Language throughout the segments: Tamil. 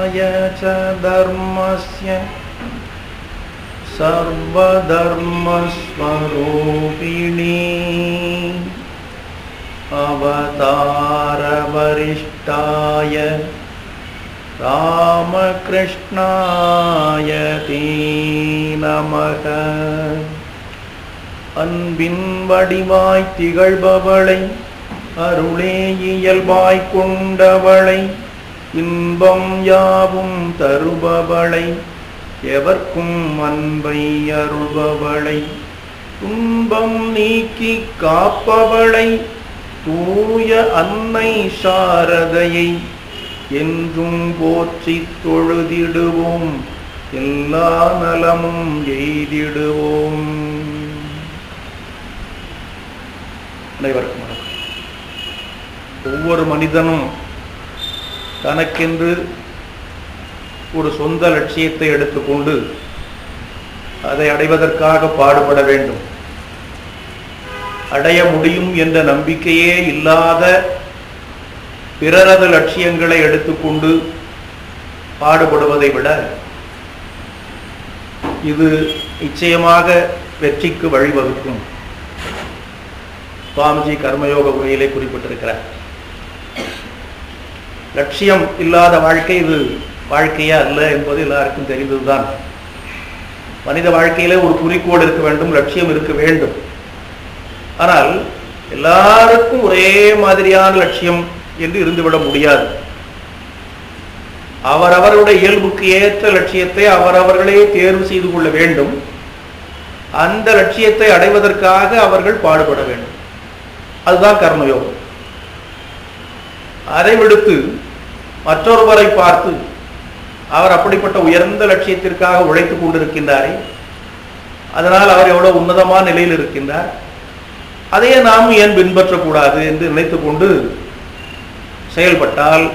च धर्मस्य सर्वधर्मस्वरूपिणी अवतारवरिष्ठाय रामकृष्णाय ते नमः. அன்பின் வடிவாய் திகழ்பவளை அருளே இயல்பாய் கொண்டவளை இன்பம் யாவும் தருபவளை எவர்க்கும் அன்பை அருள்பவளை துன்பம் நீக்கி காப்பவளை தூய அன்னை சாரதையை என்றும் போற்றி தொழுதிடுவோம், எல்லா நலமும் எய்திடுவோம். அனைவருக்கும் வணக்கம். ஒவ்வொரு மனிதனும் தனக்கென்று ஒரு சொந்த லட்சியத்தை எடுத்துக்கொண்டு அதை அடைவதற்காக பாடுபட வேண்டும். அடைய முடியும் என்ற நம்பிக்கையே இல்லாத பிறரது லட்சியங்களை எடுத்துக்கொண்டு பாடுபடுவதை விட இது நிச்சயமாக வெற்றிக்கு வழிவகுக்கும். சுவாமிஜி கர்மயோக உரையிலே குறிப்பிட்டிருக்கிறார். லட்சியம் இல்லாத வாழ்க்கை இது வாழ்க்கையே அல்ல என்பது எல்லாருக்கும் தெரிந்ததுதான். மனித வாழ்க்கையிலே ஒரு குறிக்கோள் இருக்க வேண்டும், லட்சியம் இருக்க வேண்டும். ஆனால் எல்லாருக்கும் ஒரே மாதிரியான லட்சியம் என்று இருந்துவிட முடியாது. அவரவருடைய இயல்புக்கு ஏற்ற லட்சியத்தை அவரவர்களே தேர்வு செய்து கொள்ள வேண்டும். அந்த லட்சியத்தை அடைவதற்காக அவர்கள் பாடுபட வேண்டும். அதுதான் கர்மயோகம். அதை விடுத்து மற்றொருவரை பார்த்து அவர் அப்படிப்பட்ட உயர்ந்த லட்சியத்திற்காக உழைத்துக் கொண்டிருக்கின்றாரே, அதனால் அவர் எவ்வளவு உன்னதமான நிலையில் இருக்கின்றார், அதையே நாம் ஏன் பின்பற்றக்கூடாது என்று நினைத்து கொண்டு செயல்பட்டால்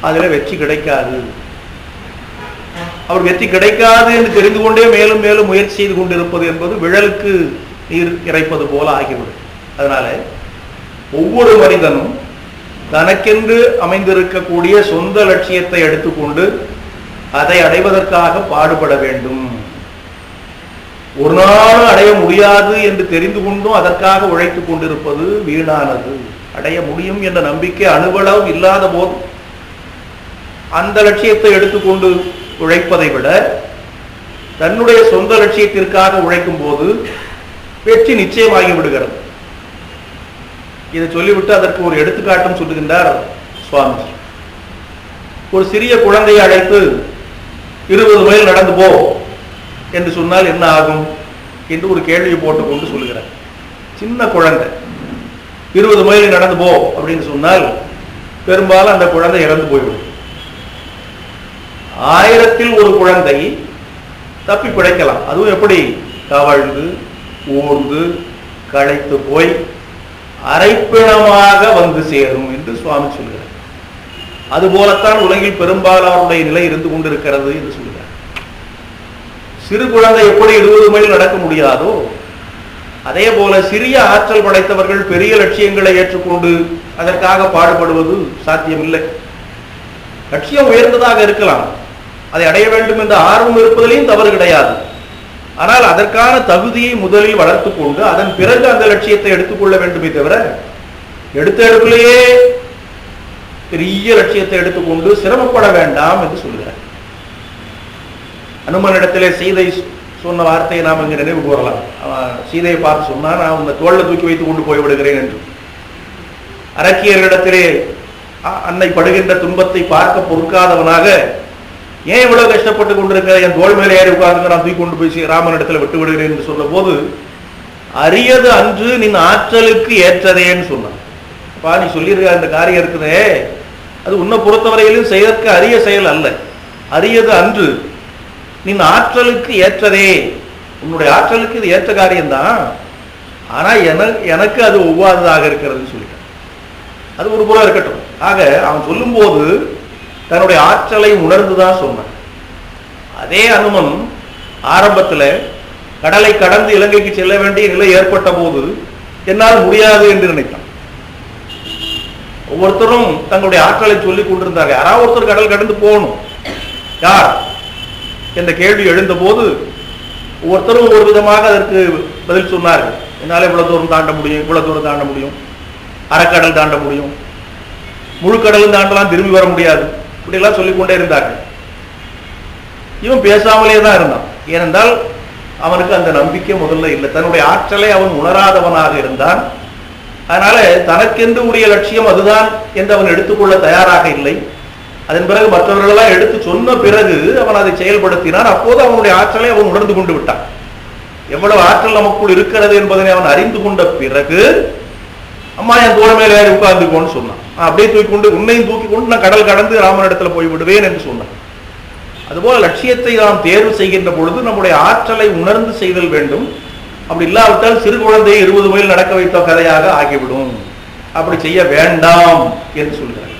அதில் வெற்றி கிடைக்காது. அவர் வெற்றி கிடைக்காது என்று தெரிந்து கொண்டே மேலும் மேலும் முயற்சி செய்து கொண்டிருப்பது என்பது விழலுக்கு நீர் இறைப்பது போல ஆகிவிடும். அதனால ஒவ்வொரு மனிதனும் தனக்கென்று அமைந்திருக்கக்கூடிய சொந்த லட்சியத்தை எடுத்துக்கொண்டு அதை அடைவதற்காக பாடுபட வேண்டும். ஒரு நாள் அடைய முடியாது என்று தெரிந்து கொண்டும் அதற்காக உழைத்துக் கொண்டிருப்பது வீணானது. அடைய முடியும் என்ற நம்பிக்கை அணுவளவு இல்லாத போது அந்த லட்சியத்தை எடுத்துக்கொண்டு உழைப்பதை விட தன்னுடைய சொந்த லட்சியத்திற்காக உழைக்கும் போது வெற்றி நிச்சயமாகி விடுகிறது. இதை சொல்லிவிட்டு அதற்கு ஒரு எடுத்துக்காட்டும் சொல்லுகின்றார் சுவாமி. ஒரு சிறிய குழந்தையை அழைத்து 20 மைல் நடந்து போ என்று சொன்னால் என்ன ஆகும் என்று ஒரு கேள்வியை போட்டுக்கொண்டு சொல்லுகிறார். சின்ன குழந்தை 20 மைல் நடந்து போ அப்படின்னு சொன்னால் பெரும்பாலும் அந்த குழந்தை இறந்து போய்விடும். 1000ல் ஒரு குழந்தை தப்பி பிழைக்கலாம். அதுவும் எப்படி? தவழ்ந்து ஊர்ந்து களைத்து போய் அரைப்பிணமாக வந்து சேரும் என்று சுவாமி சொல்கிறார். அதுபோலத்தான் உலகில் பெரும்பாலாருடைய நிலை இருந்து கொண்டிருக்கிறது என்று சொல்கிறார். சிறு குழந்தை எப்படி 20 மைல் நடக்க முடியாதோ அதே போல சிறிய ஆற்றல் படைத்தவர்கள் பெரிய லட்சியங்களை ஏற்றுக்கொண்டு அதற்காக பாடுபடுவது சாத்தியமில்லை. லட்சியம் உயர்ந்ததாக இருக்கலாம், அதை அடைய வேண்டும் என்ற ஆர்வம் இருப்பதிலையும் தவறு கிடையாது. ஆனால் அதற்கான தகுதியை முதலில் வளர்த்து கொண்டு அதன் பிறகு அந்த லட்சியத்தை எடுத்துக்கொள்ள வேண்டுமே தவிர எடுத்த எடுப்பிலேயே பெரிய லட்சியத்தை எடுத்துக்கொண்டு சிரமப்பட வேண்டாம் என்று சொல்கிறார். அனுமனிடத்திலே சீதை சொன்ன வார்த்தையை நாம் இங்கே நினைவு கூறலாம். சீதையை பார்த்து சொன்னா, நான் உன்னை தோளில் தூக்கி வைத்துக் கொண்டு போய்விடுகிறேன் என்று. அரக்கியர்களிடத்திலே அன்னை படுகின்ற துன்பத்தை பார்க்க பொறுக்காதவனாக ஏன் இவ்வளவு கஷ்டப்பட்டு கொண்டிருக்கிற, என் தோல் மேலே ஏறி உட்கார்ந்து நான் தூக்கி கொண்டு போய் ராமனிடத்தில் விட்டு விடுகிறேன் என்று சொன்ன போது அரியது அன்று நின் ஆற்றலுக்கு ஏற்றதேன்னு சொன்னான். அப்பா நீ சொல்லியிருக்க அந்த காரியம் இருக்குதே அது உன்னை பொறுத்தவரையிலும் செய்யறதுக்கு அரிய செயல் அல்ல. அரியது அன்று நின் ஆற்றலுக்கு ஏற்றதே, உன்னுடைய ஆற்றலுக்கு இது ஏற்ற காரியம்தான், ஆனா எனக்கு அது ஒவ்வாததாக இருக்கிறதுன்னு சொல்லிட்டான். அது ஒரு புறம் இருக்கட்டும். ஆக அவன் சொல்லும் போது தன்னுடைய ஆற்றலை உணர்ந்துதான் சொன்னான். அதே அனுமன் ஆரம்பத்தில் கடலை கடந்து இலங்கைக்கு செல்ல வேண்டிய நிலை ஏற்பட்ட போது என்னால் முடியாது என்று நினைத்தான். ஒவ்வொருத்தரும் தங்களுடைய ஆற்றலை சொல்லிக் கொண்டிருந்தாங்க. யாராவது ஒருத்தர் கடல் கடந்து போகணும், யார் என்ற கேள்வி எழுந்த போது ஒவ்வொருத்தரும் ஒவ்வொரு விதமாக அதற்கு பதில் சொன்னார்கள். என்னால் இவ்வளவு தூரம் தாண்ட முடியும், இவ்வளவு தூரம் தாண்ட முடியும், அரைக்கடல் தாண்ட முடியும், முழு கடலும் தாண்டலாம், திரும்பி வர முடியாது, இப்படியெல்லாம் சொல்லிக்கொண்டே இருந்தார்கள். இவன் பேசாமலே தான் இருந்தான். ஏனென்றால் அவனுக்கு அந்த நம்பிக்கை முதல்ல இல்லை. தன்னுடைய ஆற்றலை அவன் உணராதவனாக இருந்தான். அதனால தனக்கென்று உரிய லட்சியம் அதுதான் என்று அவன் எடுத்துக்கொள்ள தயாராக இல்லை. அதன் பிறகு மற்றவர்களெல்லாம் எடுத்து சொன்ன பிறகு அவன் அதை செயல்படுத்தினான். அப்போது அவனுடைய ஆற்றலை அவன் உணர்ந்து கொண்டு விட்டான். எவ்வளவு ஆற்றல் நமக்குள் இருக்கிறது என்பதனை அவன் அறிந்து கொண்ட பிறகு, அம்மா என் தோழ மேலே ஏறி உட்கார்ந்துக்கோன்னு சொன்னான். அப்படியே தூக்கி கொண்டு, உன்னையும் தூக்கி கொண்டு நான் கடல் கடந்து ராமனிடத்துல போய் விடுவேன் என்று சொன்னான். அதுபோல லட்சியத்தை நாம் தேர்வு செய்கின்ற பொழுது நம்முடைய ஆற்றலை உணர்ந்து செய்தல் வேண்டும். அப்படி இல்லாவிட்டால் சிறு குழந்தையை 20 மைல் நடக்க வைத்த கதையாக ஆகிவிடும். அப்படி செய்ய வேண்டாம் என்று சொல்கிறார்.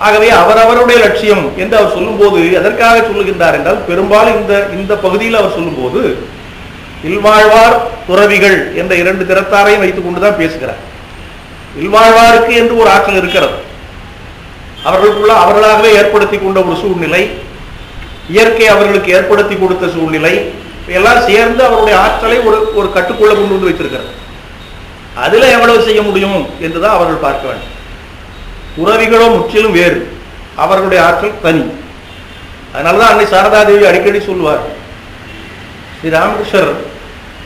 ஆகவே அவரவருடைய லட்சியம் என்று அவர் சொல்லும் போது எதற்காக சொல்லுகின்றார் என்றால், பெரும்பாலும் இந்த பகுதியில் அவர் சொல்லும் போது இல்வாழ்வார் துறவிகள் என்ற 2 திறத்தாரையும் வைத்துக் கொண்டுதான் பேசுகிறார். இல்வாழ்வாருக்கு என்று ஒரு ஆற்றல் இருக்கிறது. அவர்களுக்குள்ள அவர்களாகவே ஏற்படுத்தி கொண்ட ஒரு சூழ்நிலை, இயற்கை அவர்களுக்கு ஏற்படுத்தி கொடுத்த சூழ்நிலை, எல்லாம் சேர்ந்து அவருடைய ஆற்றலை ஒரு கட்டுக்குள்ள கொண்டு வந்து வைத்திருக்கிறது. அதுல எவ்வளவு செய்ய முடியும் என்றுதான் அவர்கள் பார்க்க வேண்டும். துறவிகளோ முற்றிலும் வேறு, அவர்களுடைய ஆற்றல் தனி. அதனாலதான் அன்னை சாரதாதேவி அடிக்கடி சொல்லுவார், ஸ்ரீ ராமகிருஷ்ணர்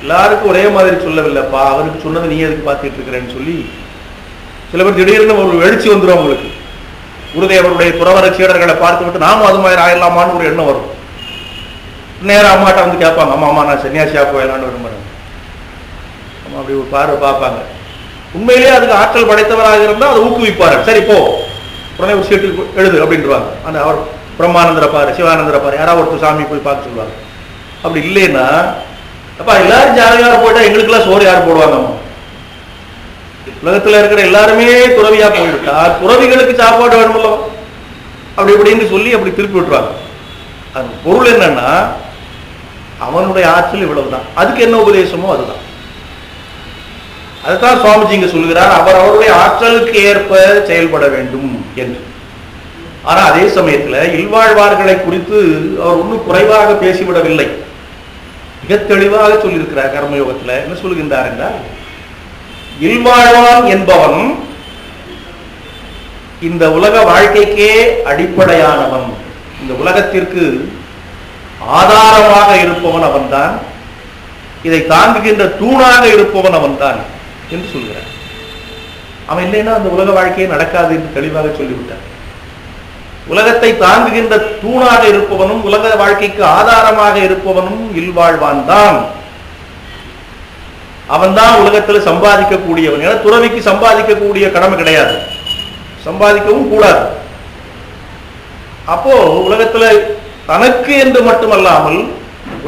எல்லாருக்கும் ஒரே மாதிரி சொல்லவில்லைப்பா, அவருக்கு சொன்னது நீ எதுக்கு பார்த்துட்டு இருக்கிறேன்னு சொல்லி சில பேர் திடீர்னு ஒரு எழுச்சி வந்துடும் அவங்களுக்கு. குருதேவருடைய துறவர சீடர்களை பார்த்து விட்டு நாமும் அது மாதிரி ஆயிடலாமான்னு ஒரு எண்ணம் வரும். நேரம் அம்மாட்ட வந்து கேட்பாங்க, அம்மா நான் சன்னியாசியா போயலான்னு விரும்புறேன். அம்மா அப்படி ஒரு பார்வை பார்ப்பாங்க. உண்மையிலேயே அதுக்கு ஆற்றல் படைத்தவராக இருந்தால் அதை ஊக்குவிப்பார்கள். சரி போ, உடனே ஒரு சீட்டு எழுது அப்படின்ட்டுருவாங்க. அந்த அவர் பிரம்மானந்தரை பாரு, சிவானந்தரை பாரு, யாராவது ஒருத்தர் சாமி போய் பார்க்க சொல்லுவாங்க. அப்படி இல்லைன்னா, அப்பா எல்லாரும் ஜாலியாக போயிட்டா எங்களுக்கெல்லாம் சோறு யார் போடுவாங்கம்மா? உலகத்தில் இருக்கிற எல்லாருமே துறவியா போயிட்டா துறவிகளுக்கு சாப்பாடு வேணுமല്ലോ அப்படி இப்படின்னு சொல்லி அப்படி திருப்பி விட்டுருவாங்க. அது பொருள் என்னன்னா, அவனுடைய ஆற்றல் இவ்வளவுதான், அதுக்கு என்ன உபதேசமோ அதுதான். அதுதான் சுவாமிஜி இங்க சொல்லுகிறார், அவர் அவருடைய ஆற்றலுக்கு ஏற்ப செயல்பட வேண்டும் என்று. ஆனா அதே சமயத்துல இல்வாழ்வார்களை குறித்து அவர் ஒன்றும் குறைவாக பேசிவிடவில்லை. மிக தெளிவாக சொல்லியிருக்கிறார். கர்மயோகத்துல என்ன சொல்லுகின்றார் என்றால், இல்வாழ்வான் என்பவன் இந்த உலக வாழ்க்கைக்கே அடிப்படையானவன், இந்த உலகத்திற்கு ஆதாரமாக இருப்பவன் அவன்தான், இதை தாங்குகின்ற தூணாக இருப்பவன் அவன்தான் என்று சொல்கிறார். அவன் இல்லைன்னா அந்த உலக வாழ்க்கையே நடக்காது என்று தெளிவாக சொல்லிவிட்டார். உலகத்தை தாங்குகின்ற தூணாக இருப்பவனும் உலக வாழ்க்கைக்கு ஆதாரமாக இருப்பவனும் இல்வாழ்வான் தான். அவன் தான் உலகத்தில் சம்பாதிக்கக்கூடியவன். ஏன்னா துறவிக்கு சம்பாதிக்கக்கூடிய கடமை கிடையாது, சம்பாதிக்கவும் கூடாது. அப்போ உலகத்துல தனக்கு என்று மட்டுமல்லாமல்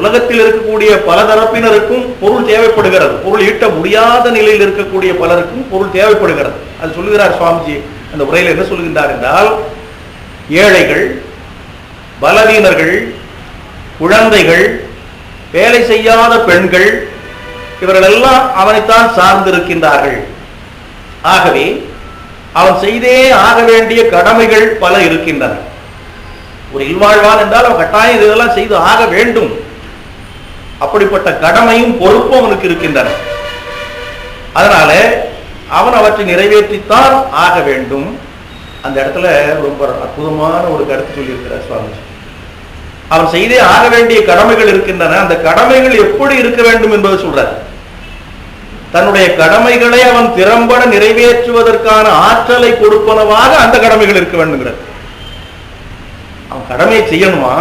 உலகத்தில் இருக்கக்கூடிய பல தரப்பினருக்கும் பொருள் தேவைப்படுகிறது. பொருள் ஈட்ட முடியாத நிலையில் இருக்கக்கூடிய பலருக்கும் பொருள் தேவைப்படுகிறது. அது சொல்லுகிறார் சுவாமிஜி அந்த உரையில். என்ன சொல்லுகின்றார் என்றால், ஏழைகள், பலவீனர்கள், குழந்தைகள், வேலை செய்யாத பெண்கள், இவர்கள் எல்லாம் அவனைத்தான் சார்ந்திருக்கின்றார்கள். ஆகவே அவன் செய்தே ஆக வேண்டிய கடமைகள் பல இருக்கின்றன. ஒரு இல்வாழ்வான் என்றால் அவன் கட்டாயம் இதெல்லாம் செய்து ஆக வேண்டும். அப்படிப்பட்ட கடமையும் பொறுப்பும் அவனுக்கு இருக்கின்றன. அதனால அவன் அவற்றை நிறைவேற்றித்தான் ஆக வேண்டும். அந்த இடத்துல ரொம்ப அற்புதமான ஒரு கருத்து சொல்லியிருக்கிறார் சுவாமிஜி. அவன் செய்தே ஆக வேண்டிய கடமைகள் இருக்கின்றன. அந்த கடமைகள் எப்படி இருக்க வேண்டும் என்பதை சொல்றார். தன்னுடைய கடமைகளை அவன் திறம்பட நிறைவேற்றுவதற்கான ஆற்றலை கொடுப்பனவாக அந்த கடமைகள் இருக்க வேண்டும்ங்கிறார். அவன் கடமையை செய்யணுமா,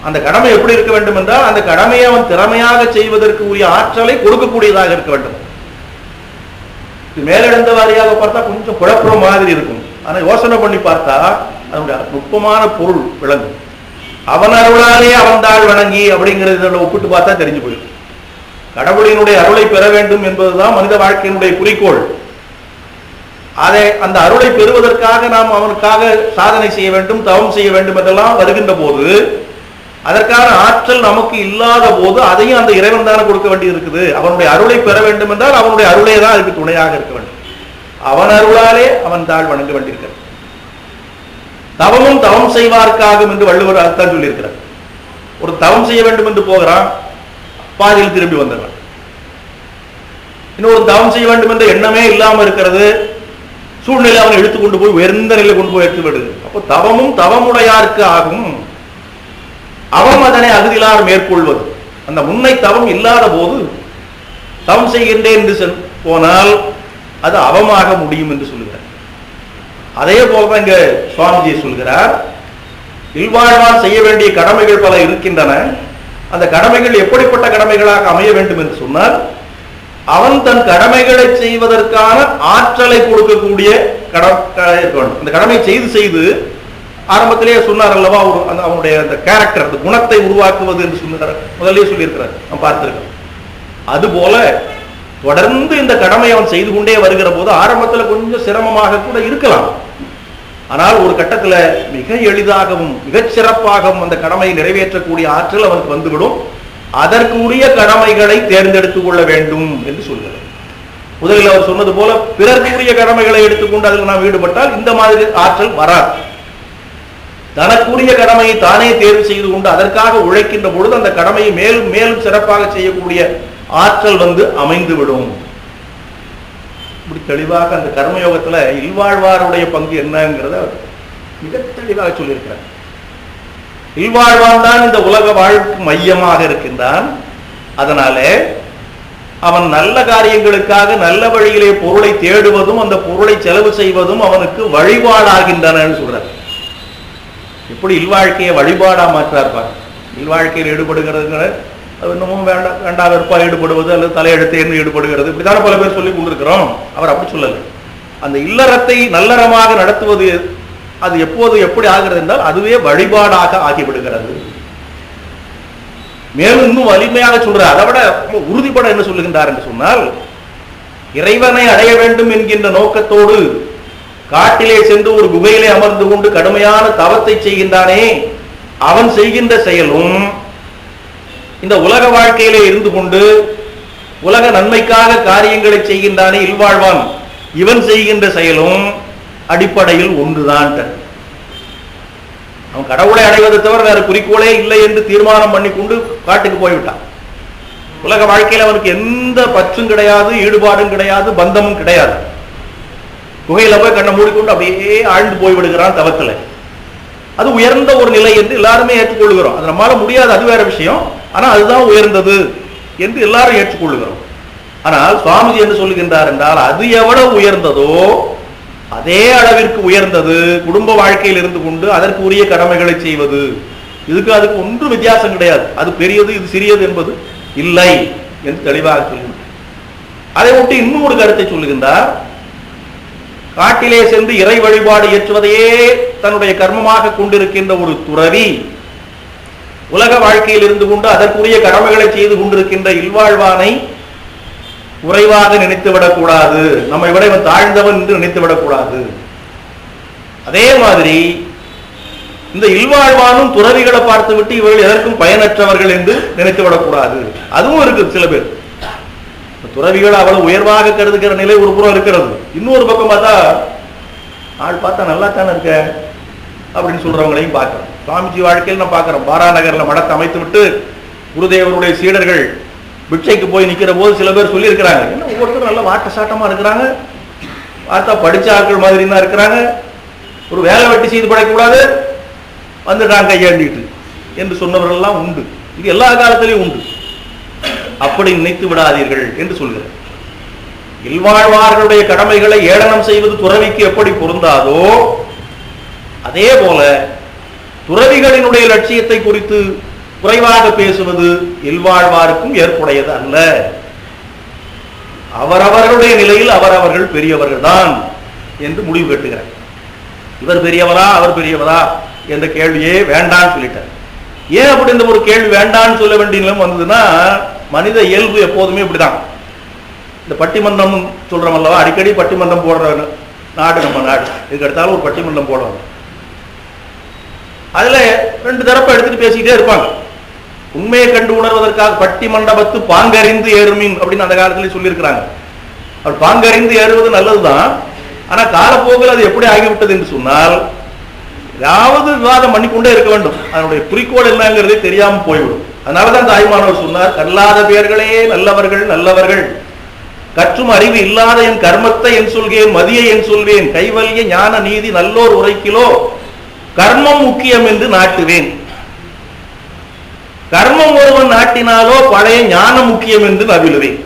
அந்த கடமை எப்படி இருக்க வேண்டும் என்றால், அந்த கடமையை அவன் திறமையாக செய்வதற்கு உரிய ஆற்றலை கொடுக்கக்கூடியதாக இருக்க வேண்டும். இது மேலிடந்த வாரியாக பார்த்தா கொஞ்சம் குழப்பம் மாதிரி இருக்கும். ஆனா யோசனை பண்ணி பார்த்தா அதனுடைய நுட்பமான பொருள் விளங்கும். அவன் அருளாலே அவன்தாள் வணங்கி அப்படிங்கிறத ஒப்பிட்டு பார்த்தா தெரிஞ்சு போயிடும். கடவுளினுடைய அருளை பெற வேண்டும் என்பதுதான் மனித வாழ்க்கையினுடைய குறிக்கோள். அதை அந்த அருளை பெறுவதற்காக நாம் அவனுக்காக சாதனை செய்ய வேண்டும், தவம் செய்ய வேண்டும் என்றெல்லாம் வருகின்ற போது, அதற்கான ஆற்றல் நமக்கு இல்லாத போது அதையும் அந்த இறைவன் தானே கொடுக்க வேண்டியது இருக்குது. அவனுடைய அருளை பெற வேண்டும் என்றால் அவனுடைய அருளே தான் அதுக்கு துணையாக இருக்க வேண்டும். அவன் அருளாலே அவன் தாழ் வணங்க வேண்டியிருக்கிறார். தவமும் தவம் செய்வார்க்காகும் என்று வள்ளுவர் அர்த்தம் சொல்லியிருக்கிறார். ஒரு தவம் செய்ய வேண்டும் என்று போகிறான், பாதியில் திரும்பி வந்துடுறான். இன்னொரு தவம் செய்ய வேண்டும் என்ற எண்ணமே இல்லாமல் இருக்கிறது, சூழ்நிலை அவனை எடுத்து கொண்டு போய் உயர்ந்த நிலையில் கொண்டு போய் எடுத்து விடுது. அப்போ தவமும் தவமுடையாருக்கு ஆகும், அவம் அதனை அகுதிலார் மேற்கொள்வது. அந்த முன்னை தவம் இல்லாத போது தவம் செய்கின்றேன் என்று போனால் அது அவமாக முடியும் என்று சொல்லுகிறார். அதே போலதான் இங்க சுவாமிஜி சொல்கிறார், இல்வாழ்வான் செய்ய வேண்டிய கடமைகள் பல இருக்கின்றன. அந்த கடமைகள் எப்படிப்பட்ட கடமைகளாக அமைய வேண்டும் என்று சொன்னால், அவன் தன் கடமைகளை செய்வதற்கான ஆற்றலை கொடுக்கக்கூடிய இந்த கடமை செய்து செய்து ஆரம்பத்திலேயே சொன்னார் அல்லவா, அவனுடைய அந்த கேரக்டர், அந்த குணத்தை உருவாக்குவது என்று சொன்னார், முதலே சொல்லியிருக்கிறார், நாம் பார்த்திருக்கிறோம். அதுபோல தொடர்ந்து இந்த கடமை அவன் செய்து கொண்டே வருகிற போது ஆரம்பத்தில் கொஞ்சம் சிரமமாக கூட இருக்கலாம். ஆனால் ஒரு கட்டத்தில் மிக எளிதாகவும் மிகச் சிறப்பாகவும் அந்த கடமையை நிறைவேற்றக்கூடிய ஆற்றல் அவனுக்கு வந்துவிடும். அதற்கு உரிய கடமைகளை தேர்ந்தெடுத்துக் கொள்ள வேண்டும் என்று சொல்கிறார். முதலில் அவர் சொன்னது போல பிறர்க்குரிய கடமைகளை எடுத்துக்கொண்டு அதில் நாம் ஈடுபட்டால் இந்த மாதிரி ஆற்றல் வராது. தனக்குரிய கடமையை தானே தேர்வு செய்து கொண்டு அதற்காக உழைக்கின்ற பொழுது அந்த கடமையை மேலும் மேலும் சிறப்பாக செய்யக்கூடிய ஆற்றல் அமைந்துவிடும். இப்படி தெளிவாக அந்த கர்மயோகத்துல இல்வாழ்வாருடைய பங்கு என்னங்கிறத மிக தெளிவாக சொல்லியிருக்கிறார். இல்வாழ்வான் தான் இந்த உலக வாழ்வுக்கு மையமாக இருக்கின்றான். அதனாலே அவன் நல்ல காரியங்களுக்காக நல்ல வழியிலே பொருளை தேடுவதும் அந்த பொருளை செலவு செய்வதும் அவனுக்கு வழிபாடாகின்றன சொல்றார். எப்படி இல்வாழ்க்கையை வழிபாடா மாற்றார் பாரு. இல்வாழ்க்கையில் ஈடுபடுகிறது இன்னமும் வேண்டாம் வெறுப்பா ஈடுபடுவது அல்லது தலையெழுத்து ஈடுபடுகிறது, இப்படித்தான பல பேர் சொல்லி கொண்டிருக்கிறோம். அவர் அப்படி சொல்லலை. அந்த இல்லறத்தை நல்லறமாக நடத்துவது அது எப்போது எப்படி ஆகிறது என்றால் அதுவே வழிபாடாக ஆகிவிடுகிறது. மேலும் இன்னும் வலிமையாக சொல்றார், அதை விட உறுதிப்பட என்ன சொல்லுகின்றார் என்று சொன்னால், இறைவனை அடைய வேண்டும் என்கின்ற நோக்கத்தோடு காட்டிலே சென்று ஒரு குகையிலே அமர்ந்து கொண்டு கடுமையான தவத்தை செய்கின்றானே, அவன் செய்கின்ற செயலும் இந்த உலக வாழ்க்கையிலே இருந்து கொண்டு உலக நன்மைக்காக காரியங்களை செய்கின்றானே இல்வாழ்வான், இவன் செய்கின்ற செயலும் அடிப்படையில் ஒன்றுதான். அவன் கடவுளை அடைவதை தவிர வேற குறிக்கோளே இல்லை என்று தீர்மானம் பண்ணி கொண்டு காட்டுக்கு போய்விட்டான். உலக வாழ்க்கையில் அவனுக்கு எந்த பற்றும் கிடையாது, ஈடுபாடும் கிடையாது, பந்தமும் கிடையாது. குகையில போய் கண்ணை மூடிக்கொண்டு அப்படியே ஆழ்ந்து போய்விடுகிறான் தவத்துல. அது உயர்ந்த ஒரு நிலை என்று எல்லாருமே ஏற்றுக்கொள்கிறோம். அது நம்மளால முடியாது, அது வேற விஷயம். ஆனா அதுதான் உயர்ந்தது என்று எல்லாரும் ஏற்றுக்கொள்கிறோம். ஆனால் சுவாமிஜி என்ன சொல்லுகின்றார் என்றால், அது எவ்வளவு உயர்ந்ததோ அதே அளவிற்கு உயர்ந்தது குடும்ப வாழ்க்கையில் இருந்து கொண்டு அதற்கு உரிய கடமைகளை செய்வது. அதுக்கு ஒன்றும் வித்தியாசம் கிடையாது. அது பெரியது இது சிறியது என்பது இல்லை என்று தெளிவாக சொல்லுகின்றார். அதை ஒட்டி இன்னும் ஒரு கருத்தை சொல்லுகின்றார். காட்டிலே சென்று இறை வழிபாடு ஏற்றுவதையே தன்னுடைய கர்மமாக கொண்டிருக்கின்ற ஒரு துறவி உலக வாழ்க்கையில் இருந்து கொண்டு அதற்குரிய கடமைகளை செய்து கொண்டிருக்கின்ற இல்வாழ்வானை குறைவாக நினைத்து விடக்கூடாது, நம்மை விட இவன் தாழ்ந்தவன் என்று நினைத்து விடக்கூடாது. அதே மாதிரி இந்த இல்வாழ்வானும் துறவிகளை பார்த்து விட்டு இவர்கள் எதற்கும் பயனற்றவர்கள் என்று நினைத்து விடக்கூடாது. அதுவும் இருக்கு. சில பேர் துறவிகள் அவ்வளவு உயர்வாக கருதுகிற நிலை ஒரு புறம் இருக்கிறது. இன்னொரு பக்கம் பார்த்தா ஆள் பார்த்தா நல்லா தானே இருக்க அப்படின்னு சொல்றவங்களையும் பார்க்கிறோம். சுவாமிஜி வாழ்க்கையில் நான் பார்க்கிறோம். பாராநகர்ல மடத்தை அமைத்து விட்டு குருதேவருடைய சீடர்கள் பிட்சைக்கு போய் நிற்கிற போது சில பேர் சொல்லி இருக்கிறாங்க, என்ன ஒவ்வொருத்தரும் நல்ல வாட்ட சாட்டமா இருக்கிறாங்க, பார்த்தா படிச்ச ஆட்கள் மாதிரி தான் இருக்கிறாங்க, ஒரு வேலை வெட்டி செய்து படைக்கூடாது, வந்துட்டாங்க கையாண்டிட்டு என்று சொன்னவர்கள் எல்லாம் உண்டு. இது எல்லா காலத்திலையும் உண்டு. அப்படி நினைத்து விடாதீர்கள் என்று சொல்கிறார். இல்வாழ்வார்களுடைய கடமைகளை ஏளனம் செய்வது துறவிக்கு எப்படி பொருந்தாதோ அதே போல துறவிகளினுடைய லட்சியத்தை குறித்து குறைவாக பேசுவது இல்வாழ்வாருக்கும் ஏற்புடையது அல்ல. அவரவர்களுடைய நிலையில் அவரவர்கள் பெரியவர்கள் தான் என்று முடிவு கட்டுகிறார். இவர் பெரியவரா அவர் பெரியவரா என்ற கேள்வியே வேண்டான்னு சொல்லிட்டார். ஏன் அப்படி இந்த ஒரு கேள்வி வேண்டான்னு சொல்ல வேண்டிய நிலம் வந்ததுன்னா, மனித இயல்பு எப்போதுமே இப்படிதான். இந்த பட்டிமன்றம் சொல்றோம் அல்லவா, அடிக்கடி பட்டிமன்றம் போடுற நாடு நம்ம நாடு. இதுக்கு எடுத்தாலும் ஒரு பட்டிமன்றம் போடுவாங்க. அதுல ரெண்டு தரப்பை எடுத்துட்டு பேசிக்கிட்டே இருப்பாங்க. உண்மையை கண்டு உணர்வதற்காக பட்டி மண்டபத்து பாங்கறிந்து ஏறுமின் அப்படின்னு அந்த காலத்திலே சொல்லியிருக்கிறாங்க. அவர் பாங்கறிந்து ஏறுவது நல்லதுதான். ஆனா காலப்போக்கில் அது எப்படி ஆகிவிட்டது என்று சொன்னால், ஏதாவது விவாதம் பண்ணிக்கொண்டே இருக்க வேண்டும், அதனுடைய குறிக்கோள் என்னங்கிறதே தெரியாம போய்விடும். அதனாலதான் தாய்மானவர் சொன்னார், கல்லாத பேர்களே நல்லவர்கள் நல்லவர்கள், கற்றும் அறிவு இல்லாத என் கர்மத்தை என் சொல்கேன், மதியை என் சொல்வேன், கைவல்ய ஞான நீதி நல்லோர் உரைக்கிலோ கர்மம் முக்கியம் என்று நாட்டுவேன். கர்மம் ஒருவன் நாட்டினாலோ பழைய ஞானம் முக்கியம் என்று நவிழுவேன்.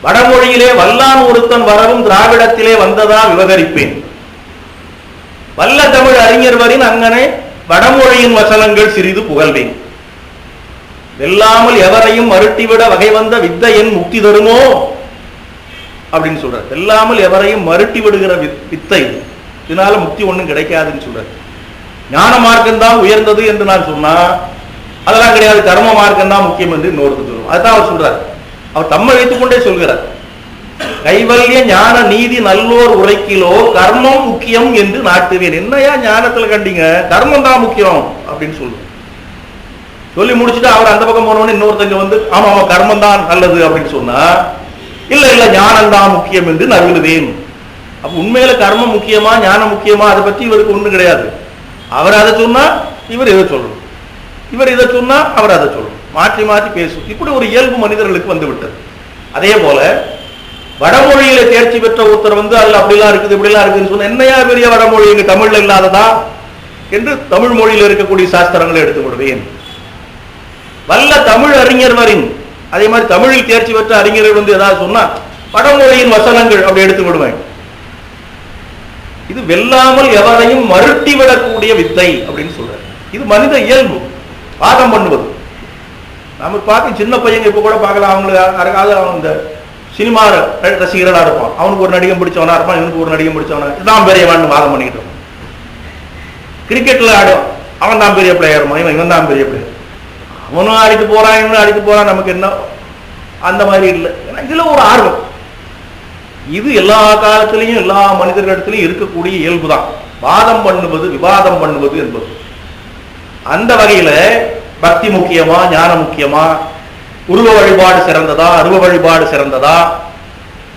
வடமொழியிலே வல்லான் ஒருத்தன் வரவும் திராவிடத்திலே வந்ததா விவகரிப்பேன். வல்ல தமிழ் அறிஞர் வரின் அங்கனே வடமொழியின் வசனங்கள் சிறிது புகழ்வேன். வெல்லாமல் எவரையும் மறுட்டிவிட வகை வந்த வித்தை என் முக்தி தருமோ அப்படின்னு சொல்றார். வெல்லாமல் எவரையும் மறுட்டி விடுகிற வித்தை, இதனால முக்தி ஒண்ணும் கிடைக்காதுன்னு சொல்றார். ஞான மார்க்கம் தான் உயர்ந்தது என்று நான் சொன்னா அதெல்லாம் கிடையாது, கர்ம மார்க்கம் தான் முக்கியம் என்று இன்னொருத்தர் சொல்லுவோம். அதுதான் அவர் சொல்றார். அவர் தம்மை வைத்துக் கொண்டே சொல்கிறார், கைவல்ய ஞான நீதி நல்லோர் உரைக்கிலோ கர்மம் முக்கியம் என்று நாட்டுவேன். என்னையா ஞானத்துல கண்டீங்க, கர்மம் தான் முக்கியம் அப்படின்னு சொல்லுவோம். சொல்லி முடிச்சுட்டு அவர் அந்த பக்கம் போனோன்னு இன்னொருத்தங்க வந்து ஆமா ஆமா கர்மம் தான் நல்லது அப்படின்னு சொன்னா, இல்ல இல்ல ஞானம் தான் முக்கியம் என்று நவிழுவேன். அப்ப உண்மையில கர்மம் முக்கியமா ஞானம் முக்கியமா அதை பற்றி இவருக்கு ஒண்ணும் கிடையாது. அவர் அதை சொன்னா இவர் இதை சொல்லணும், இவர் இதை சொன்னா அவர் அதை சொல்லணும், மாற்றி மாற்றி பேசும். இப்படி ஒரு இயல்பு மனிதர்களுக்கு வந்து விட்டது. அதே போல வடமொழியில தேர்ச்சி பெற்ற ஒருத்தர் வந்து அதுல அப்படிலாம் இருக்குது இப்படிலாம் இருக்குன்னு சொன்ன, என்னையா பெரிய வடமொழி எங்க தமிழ்ல இல்லாததா என்று தமிழ் மொழியில் இருக்கக்கூடிய சாஸ்திரங்களை எடுத்து விடுவேன். வல்ல தமிழ் அறிஞர் வரின், அதே மாதிரி தமிழில் தேர்ச்சி பெற்ற அறிஞர்கள் வந்து ஏதாவது சொன்னா வடமொழியின் வசனங்கள் அப்படி எடுத்து விடுவேன். இது வெல்லாமல் எவரையும் மறுட்டி விடக்கூடிய வித்தை அப்படின்னு சொல்றாரு. இது மனித இயல்பு, வாதம் பண்ணுவது. நம்ம பார்க்க சின்ன பையங்க இப்ப கூட பார்க்கலாம், அவங்களுக்கு யாருக்காவது அவன் இந்த சினிமா ரசிகர்களா இருப்பான், அவனுக்கு ஒரு நடிகை பிடிச்சவனா இருப்பான், இவனுக்கு ஒரு நடிகை பிடிச்சவனா, இதுதான் பெரியவான்னு வாதம் பண்ணிக்கிட்டு இருப்பான். கிரிக்கெட்ல ஆடும், அவன் தான் பெரிய பிளேயர், இவன் தான் பெரிய பிளேயர், அவனும் அடிக்க போறான் இவனும் அடிக்க போறான், நமக்கு என்ன அந்த மாதிரி இல்லை. ஏன்னா இதுல ஒரு ஆர்வம், இது எல்லா காலத்திலையும் எல்லா மனிதர்களிடத்திலையும் இருக்கக்கூடிய இயல்பு தான், வாதம் பண்ணுவது விவாதம் பண்ணுவது என்பது. அந்த வகையில பக்தி முக்கியமா ஞானம் முக்கியமா, உருவ வழிபாடு சிறந்ததா அருவ வழிபாடு சிறந்ததா,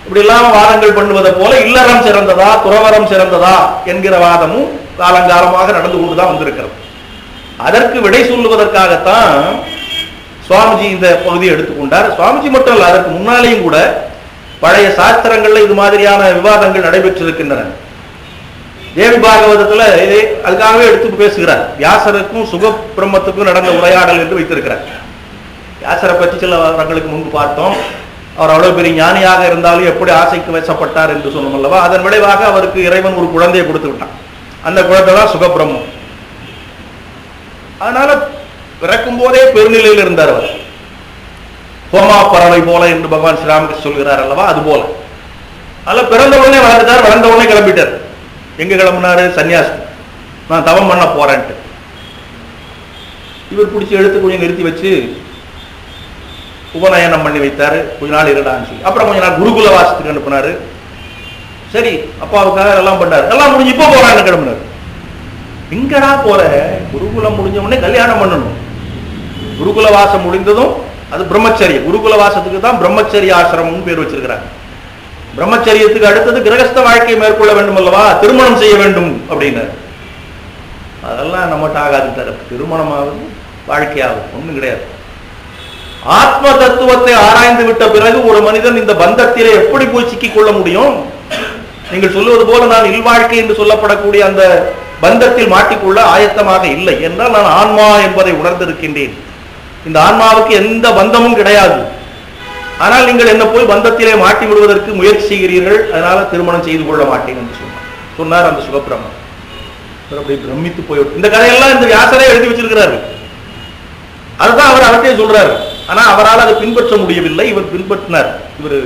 இப்படி இல்லாம வாதங்கள் பண்ணுவதை போல இல்லறம் சிறந்ததா துறவரம் சிறந்ததா என்கிற வாதமும் காலங்காலமாக நடந்து கொண்டுதான் வந்திருக்கிறது. அதற்கு விடை சொல்லுவதற்காகத்தான் சுவாமிஜி இந்த பகுதியை எடுத்துக்கொண்டார். சுவாமிஜி மட்டும் இல்ல, அதற்கு முன்னாலேயும் கூட பழைய சாஸ்திரங்கள்ல இது மாதிரியான விவாதங்கள் நடைபெற்றிருக்கின்றன. தேவி பாகவதத்துல அதுக்காகவே எடுத்து பேசுகிறார். வியாசருக்கும் சுக பிரம்மத்துக்கும் நடந்த உரையாடல் என்று வைத்திருக்கிறார். வியாசரை பற்றி சில வருடங்களுக்கு முன்பு பார்த்தோம். அவர் அவ்வளவு பெரிய ஞானியாக இருந்தாலும் எப்படி ஆசைக்கு வசப்பட்டார் என்று சொன்னோம் அல்லவா. அதன் விளைவாக அவருக்கு இறைவன் ஒரு குழந்தையை கொடுத்து விட்டான். அந்த குழந்தை தான் சுகபிரம்மம். அதனால பிறக்கும் போதே பெருநிலையில் இருந்தார் அவர். ஹோமா பறவை போல என்று பகவான் ஸ்ரீராமகிருஷ்ணன் சொல்கிறார் அல்லவா, அது போல. அதனால பிறந்த உடனே வளர்ந்தார், வளர்ந்த உடனே கிளம்பிட்டார். எங்க கிளம்பினாரு? சன்னியாசி, நான் தவம் பண்ண போறேன்ட்டு. இவர் பிடிச்சி எடுத்து கொஞ்சம் நிறுத்தி வச்சு உபநயனம் பண்ணி வைத்தாரு. கொஞ்ச நாள் இருடான்னு சொல்லி அப்புறம் கொஞ்ச நாள் குருகுல வாசத்துக்கு அனுப்பினாரு. சரி, அப்பாவுக்காக எல்லாம் பண்ணாரு. எல்லாம் முடிஞ்சு இப்ப போறான்னு கிளம்பினாரு. எங்கடா போற? குருகுலம் முடிஞ்ச உடனே கல்யாணம் பண்ணணும். குருகுல வாசம் முடிந்ததும் அது பிரம்மச்சரிய, குருகுல வாசத்துக்கு தான் பிரம்மச்சரிய ஆசிரமம் பேர் வச்சிருக்கிறாங்க. பிரம்மச்சரியத்துக்கு அடுத்தது கிரகஸ்த வாழ்க்கையை மேற்கொள்ள வேண்டும் அல்லவா, திருமணம் செய்ய வேண்டும் அப்படின்னு. அதெல்லாம் நம்மகிட்ட ஆகாது தர, திருமணமாவது வாழ்க்கையாகும் ஒண்ணும் கிடையாது. ஆத்ம தத்துவத்தை ஆராய்ந்து விட்ட பிறகு ஒரு மனிதன் இந்த பந்தத்திலே எப்படி போய் சிக்கிக் கொள்ள முடியும்? நீங்கள் சொல்லுவது போல நான் இல்வாழ்க்கை என்று சொல்லப்படக்கூடிய அந்த பந்தத்தில் மாட்டிக்கொள்ள ஆயத்தமாக இல்லை என்றால் நான் ஆன்மா என்பதை உணர்ந்திருக்கின்றேன். இந்த ஆன்மாவுக்கு எந்த பந்தமும் கிடையாது. ஆனால் நீங்கள் என்ன போய் பந்தத்திலே மாட்டி விடுவதற்கு முயற்சி செய்கிறீர்கள், அதனால திருமணம் செய்து கொள்ள மாட்டேன் என்று சொன்னார் அந்த சுகபிரம்மன். அப்படி பிரமித்து போய் இந்த கதையெல்லாம் இந்த வியாசரே எழுதி வச்சிருக்கிறாரு. அதுதான் அவர் அவர்கிட்டே சொல்றாரு. ஆனா அவரால் அதை பின்பற்ற முடியவில்லை. இவர் பின்பற்றினார். இவர்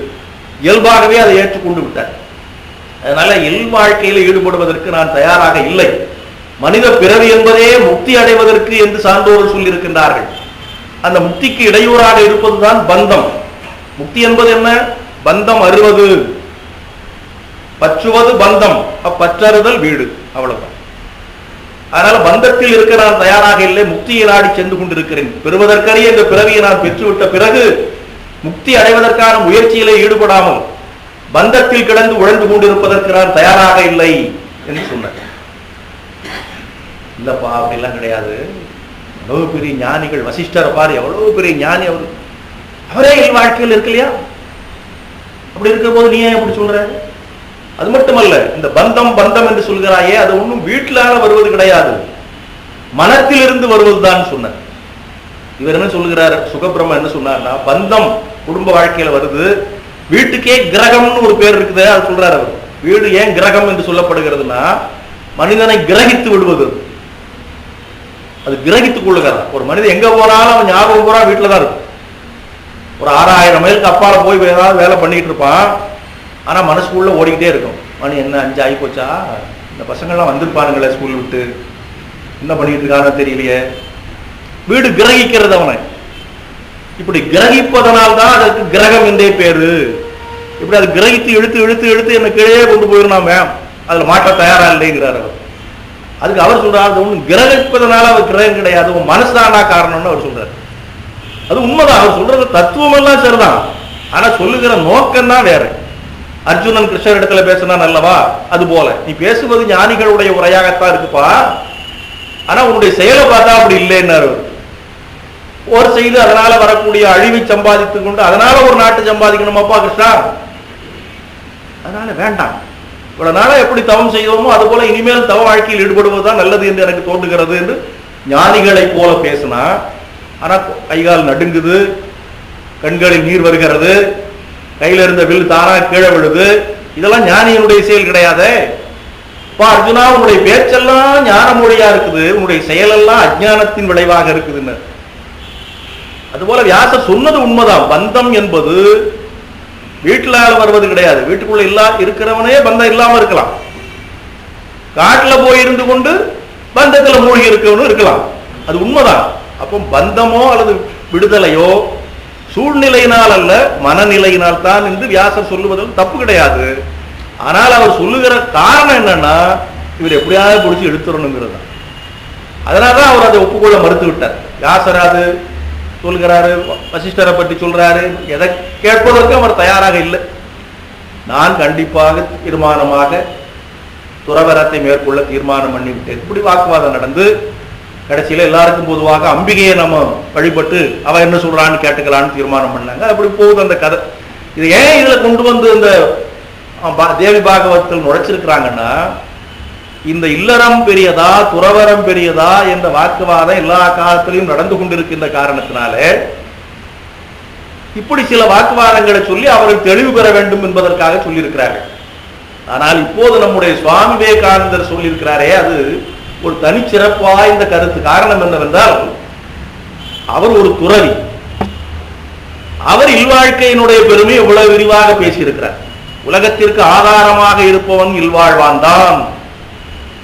இயல்பாகவே அதை ஏற்றுக்கொண்டு விட்டார். அதனால இல்வாழ்க்கையில ஈடுபடுவதற்கு நான் தயாராக இல்லை. மனித பிறவி என்பதே முக்தி அடைவதற்கு என்று சான்றோர்கள் சொல்லியிருக்கின்றார்கள். அந்த முக்திக்கு இடையூறாக இருப்பதுதான் பந்தம். முக்தி என்பது என்ன? பந்தம் அறுவது, பற்றுவது பந்தம், அப்பற்றறுதல் வீடு, அவ்வளவுதான். அதனால பந்தத்தில் இருக்க நான் தயாராக இல்லை, முக்தியை நாடி சென்று கொண்டிருக்கிறேன். பெறுவதற்கரிய இந்த பிறவியை நான் பெற்றுவிட்ட பிறகு முக்தி அடைவதற்கான முயற்சியிலே ஈடுபடாமல் பந்தத்தில் கிடந்து உழந்து கொண்டிருப்பதற்கு நான் தயாராக இல்லை என்று சொன்னார். இல்லப்பா அப்படிலாம் கிடையாது, எவ்வளவு பெரிய ஞானிகள், வசிஷ்டரை பாரு எவ்வளவு பெரிய ஞானி, அவரே என் வாழ்க்கையில் இருக்கு இல்லையா, அப்படி இருக்கிற போது நீ ஏன் அப்படி சொல்ற? அது மட்டுமல்ல, இந்த பந்தம் பந்தம் என்று சொல்கிறாயே, அது ஒன்றும் வீட்டிலான வருவது கிடையாது, மனத்திலிருந்து வருவதுதான் சொன்னார். இவர் என்ன சொல்லுகிறார், சுகபிரம்ம என்ன சொன்னார்னா, பந்தம் குடும்ப வாழ்க்கையில வருது, வீட்டுக்கே கிரகம்னு ஒரு பேர் இருக்குது, அது சொல்றாரு அவர். வீடு ஏன் கிரகம் என்று சொல்லப்படுகிறதுனா, மனிதனை கிரகித்து விடுவது, அது கிரகித்துக் கொள்ளுகிறார். ஒரு மனிதன் எங்க போனாலும் அவன் ஞாபகம் போறா வீட்டுல தான் இருக்கும். ஒரு 6000 மைலுக்கு அப்பால போய் ஏதாவது வேலை பண்ணிட்டு இருப்பான், ஆனா மனசுக்குள்ள ஓடிக்கிட்டே இருக்கும், மணி என்ன 5 ஆகி போச்சா, இந்த பசங்கள்லாம் வந்திருப்பானுங்களே ஸ்கூல் விட்டு, என்ன பண்ணிட்டு இருக்கான்னு தெரியலையே. வீடு கிரகிக்கிறது அவனை. இப்படி கிரகிப்பதனால் தான் அதற்கு கிரகம் என்றே பேரு. இப்படி அது கிரகித்து இழுத்து இழுத்து இழுத்து என்ன கீழே கொண்டு போயிடும், மேம் அதுல மாற்ற தயாரா இல்லைங்கிறார் அவர். அதுக்கு அவர் சொல்றாரு, ஒண்ணு கிரகிப்பதனால அவர் கிரகம் கிடையாது, உன் மனசுதானா காரணம்னு அவர் சொல்றாரு. அது உண்மைதான், அவர் சொல்றது தத்துவம் எல்லாம் சரிதான், ஆனா சொல்லுகிற நோக்கம் தான் வேற. அர்ஜுனன் கிருஷ்ணர் இடத்துல பேசினா நல்லவா, அது போல நீ பேசுவது ஞானிகளுடைய உரையாகத்தான் இருக்குப்பா, ஆனா உன்னுடைய செயலை பார்த்தா அப்படி இல்லைன்னாரு. போர் செய்து அதனால வரக்கூடிய அழிவை சம்பாதித்துக் கொண்டு அதனால ஒரு நாட்டை சம்பாதிக்கணுமாப்பா கிருஷ்ணா, அதனால வேண்டாம். இவ்வளவு நாளா எப்படி தவம் செய்தோமோ அது போல இனிமேல் தவ வாழ்க்கையில் ஈடுபடுவதுதான் நல்லது என்று எனக்கு தோன்றுகிறது என்று ஞானிகளை போல பேசினா, ஆனா கைகால் நடுங்குது, கண்களில் நீர் வருகிறது, கையில இருந்த வில் தானா கீழே விழுது, இதெல்லாம் ஞானியினுடைய செயல் கிடையாதே. அர்ஜுனா, உன்னுடைய பேச்செல்லாம் ஞான மொழியா இருக்குது, உன்னுடைய செயலெல்லாம் அஜ்ஞானத்தின் விளைவாக இருக்குதுன்னு. அதுபோல வியாசர் சொன்னது உண்மைதான், பந்தம் என்பது வீட்டுல வருவது கிடையாது. வீட்டுக்குள்ள இருக்கிறவனே பந்தம் இல்லாம இருக்கலாம், காட்டுல போய் இருந்து கொண்டு பந்தத்துல மூழ்கி இருக்கவனும் இருக்கலாம், அது உண்மைதான். அப்போ பந்தமோ அல்லது விடுதலையோ சூழ்நிலையினால் அல்ல மனநிலையினால் தான் என்று வியாசர் சொல்லுவதில் தப்பு கிடையாது. ஆனால் அவர் சொல்லுகிற காரணம் என்னன்னா, இவர் எப்படியாவது பிடிச்சி எடுத்துடணுங்கிறது. அதனாலதான் அவர் அதை ஒப்புக்கொள்ள மறுத்து விட்டார். வியாசர் அது சொல்கிறாரு, வசிஷ்டரை பற்றி சொல்றாரு, எதை கேட்பதற்கு அவர் தயாராக இல்லை. நான் கண்டிப்பாக தீர்மானமாக துறவரத்தை மேற்கொள்ள தீர்மானம் பண்ணிவிட்டேன். இப்படி வாக்குவாதம் நடந்து கடைசியில எல்லாருக்கும் பொதுவாக அம்பிகையை நம்ம வழிபட்டு அவ என்ன சொல்றான்னு கேட்டுக்கலான்னு தீர்மானம் பண்ணாங்க. அப்படி போகுது அந்த கதை. இது ஏன் இதுல கொண்டு வந்து இந்த தேவி பாகவத்தில் நுழைச்சிருக்கிறாங்கன்னா, இந்த இல்லறம் பெரியதா துறவரம் பெரியதா என்ற வாக்குவாதம் எல்லா காலத்திலையும் நடந்து கொண்டிருக்கின்ற காரணத்தினாலே இப்படி சில வாக்குவாதங்களை சொல்லி அவர்கள் தெளிவு பெற வேண்டும் என்பதற்காக சொல்லியிருக்கிறார்கள். ஆனால் இப்போது நம்முடைய சுவாமி விவேகானந்தர் சொல்லியிருக்கிறாரே, அது ஒரு தனிச்சிறப்பு வாய்ந்த கருத்து. காரணம் என்னவென்றால், அவர் ஒரு துறவி, அவர் இல்வாழ்க்கையினுடைய பெருமை எவ்வளவு விரிவாக பேசியிருக்கிறார். உலகத்திற்கு ஆதாரமாக இருப்பவன் இல்வாழ்வான் தான்,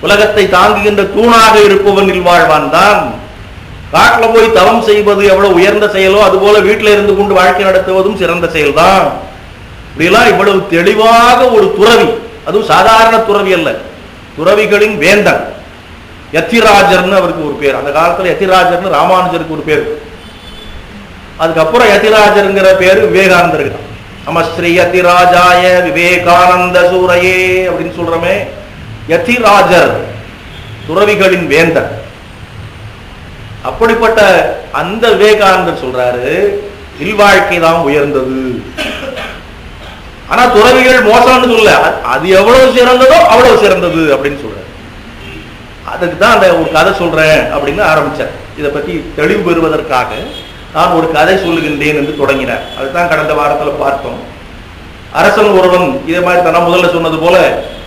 உலகத்தை தாங்குகின்ற தூணாக இருப்பவன் இல்வாழ்வான் தான். காட்டுல போய் தவம் செய்வது எவ்வளவு உயர்ந்த செயலோ அதுபோல வீட்டில் இருந்து கொண்டு வாழ்க்கை நடத்துவதும் சிறந்த செயல்தான். இப்படிலாம் இவ்வளவு தெளிவாக ஒரு துறவி, அதுவும் சாதாரண துறவி அல்ல, துறவிகளின் வேந்தன் யதிராஜர்னு அவருக்கு ஒரு பேர். அந்த காலத்துல யதிராஜர்னு ராமானுஜருக்கு ஒரு பேர். அதுக்கப்புறம் யதிராஜருங்கிற பேரு விவேகானந்தருக்கு தான். நமஸ்ரீ யதிராஜாய விவேகானந்த சூரையே அப்படின்னு சொல்றமே, யதிராஜர் துறவிகளின் வேந்தன். அப்படிப்பட்ட அந்த விவேகானந்தர் சொல்றாரு, இல்வாழ்க்கை தான் உயர்ந்தது, ஆனா துறவிகள் மோசம்னு சொல்ல, அது எவ்வளவு சிறந்ததோ அவ்வளவு சிறந்தது அப்படின்னு சொல்றாரு. அதுக்கு தான் அந்த ஒரு கதை சொல்றேன் அப்படின்னு ஆரம்பிச்சார். இதை பத்தி தெளிவு பெறுவதற்காக நான் ஒரு கதை சொல்லுகின்றேன் என்று தொடங்கினார். அதுதான் கடந்த வாரத்துல பார்த்தோம். அரசன் ஒருவன் இதே மாதிரி தான் முதல்ல சொன்னது போல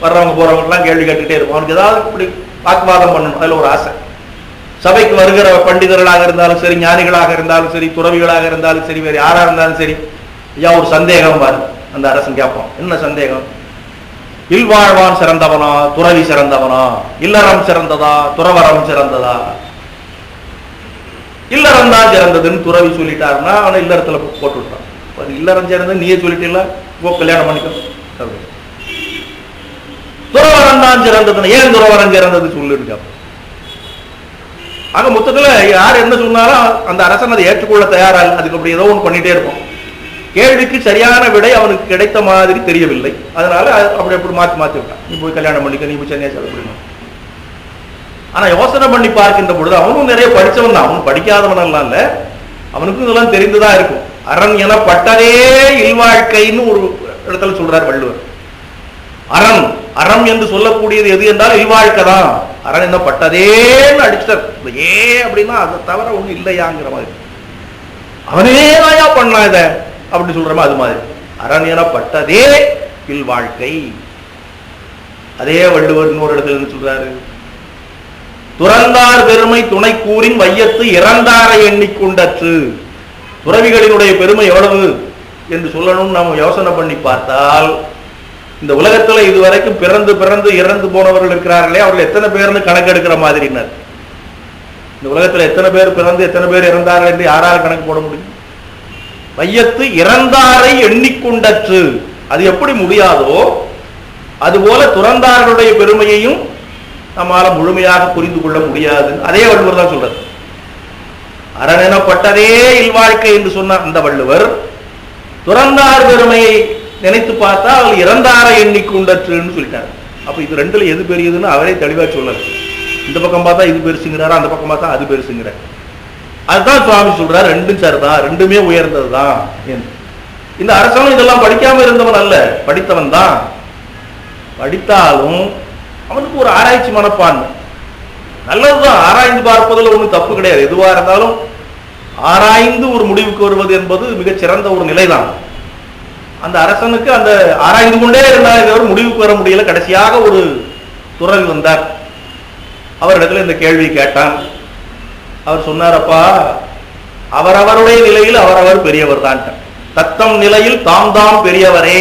வர்றவங்க போறவங்க எல்லாம் கேள்வி கேட்டுட்டே இருக்கும். அவனுக்கு ஏதாவது இப்படி வாக்குவாதம் பண்ணணும், அதுல ஒரு ஆசை. சபைக்கு வருகிற பண்டிதர்களாக இருந்தாலும் சரி, ஞானிகளாக இருந்தாலும் சரி, துறவிகளாக இருந்தாலும் சரி, வேறு யாரா இருந்தாலும் சரி, ஐயா ஒரு சந்தேகம் பாரு. அந்த அரசன் கேட்பான், என்ன சந்தேகம்? இல்வாழ்வான் சிறந்தவனா துறவி சிறந்தவனா, இல்லறம் சிறந்ததா துறவரம் சிறந்ததா? இல்லறம் தான் சிறந்ததுன்னு துறவி சொல்லிட்டாருன்னா அவனை இல்லறத்துல போட்டு விட்டான். இல்லறம் சிறந்தது நீயே சொல்லிட்டீங்களா, போ கல்யாணம் பண்ணிக்கோ. துறவரம் தான் சிறந்ததுன்னா ஏன் துறவரம் சிறந்தது சொல்லிருக்க. ஆக மொத்தத்துல யார் என்ன சொன்னாலும் அந்த அரசன் அதை ஏற்றுக்கொள்ள தயாரா இல்லை. அதுக்கு அப்படி ஏதோ ஒன்று பண்ணிட்டே இருக்கும். கேள்விக்கு சரியான விடை அவனுக்கு கிடைத்த மாதிரி தெரியவில்லை. அதனால அப்படி அப்படி மாற்றி விட்டான். நீ போய் கல்யாணம் பண்ணிக்க, நீ போய் சன்னியாசி அப்படின்னா. ஆனா யோசனை பண்ணி பார்க்கின்ற பொழுது அவனும் நிறைய படிச்சவன் தான், அவன் படிக்காதவன் எல்லாம் இல்ல, அவனுக்கும் இதெல்லாம் தெரிந்துதான் இருக்கும். அரண் எனப்பட்டதே இல்வாழ்க்கைன்னு ஒரு இடத்துல சொல்றார் வள்ளுவர். அரண் அறம் என்று சொல்லக்கூடியது எது என்றால் இல்வாழ்க்கை தான். அரண் என்னப்பட்டதேன்னு அடிச்சிட்டார். ஏ அப்படின்னா அதை தவிர ஒண்ணு இல்லையாங்கிற மாதிரி, அவனே தாயா பண்ணா இத அப்படின்னு சொல்றமா அது மாதிரி. அரண் எனப்பட்டதே இல்வாழ்க்கை. அதே வள்ளுவர் இன்னொரு இடத்துல என்ன சொல்றாரு? துறந்தார் பெருமை துணை கூறின் வையத்து இறந்தாரை எண்ணிக்கொண்டற்று. துறவிகளினுடைய பெருமை எவ்வளவு என்று சொல்லணும் நாம் யோசனை பண்ணி பார்த்தால், இந்த உலகத்துல இதுவரைக்கும் பிறந்து பிறந்து இறந்து போனவர்கள் இருக்கிறார்களே, அவர்கள் எத்தனை பேர்னு கணக்கெடுக்கிற மாதிரினர். இந்த உலகத்துல எத்தனை பேர் பிறந்து எத்தனை பேர் இறந்தார்கள் என்று யாரால் கணக்கு போட முடியும்? வையத்து இறந்தாரை எண்ணிக்கொண்டற்று. அது எப்படி முடியாதோ அதுபோல துறந்தார்களுடைய பெருமையையும் நம்மால முழுமையாக புரிந்து கொள்ள முடியாது. அதே வள்ளுவர் தான் சொல்றது. அரண் எனப்பட்டதே இல்வாழ்க்கை என்று சொன்ன அந்த வள்ளுவர் துறந்தார் பெருமையை நினைத்து பார்த்தா அவர் இறந்தாரை எண்ணிக்கொண்டற்றுன்னு சொல்லிட்டார். அப்ப இது ரெண்டுல எது பெரியதுன்னு அவரே தெளிவா சொல்லல. இந்த பக்கம் பார்த்தா இது பெருசுங்கிறாரு, அந்த பக்கம் பார்த்தா அது பெருசுங்கிறார். அதுதான் சுவாமி சொல்றார், ரெண்டும் சரிதான், ரெண்டுமே உயர்ந்ததுதான். இந்த அரசனும் இதெல்லாம் படிக்காம இருந்தவன் அல்ல, படித்தவன் தான். படித்தாலும் அவனுக்கு ஒரு ஆராய்ச்சி மனப்பான்மை நல்லதுதான். ஆராய்ந்து பார்ப்பதில் ஒன்றும் தப்பு கிடையாது. எதுவா இருந்தாலும் ஆராய்ந்து ஒரு முடிவுக்கு வருவது என்பது மிகச் சிறந்த ஒரு நிலைதான். அந்த அரசனுக்கு அந்த ஆராய்ந்து கொண்டே இருந்தால் முடிவுக்கு வர முடியல. கடைசியாக ஒரு துறவி வந்தார், அவரிடத்துல இந்த கேள்வி கேட்டான். அவர் சொன்னார், அப்பா, அவரவருடைய நிலையில் அவரவர் பெரியவர் தான், தத்தம் நிலையில் தாம் தாம் பெரியவரே.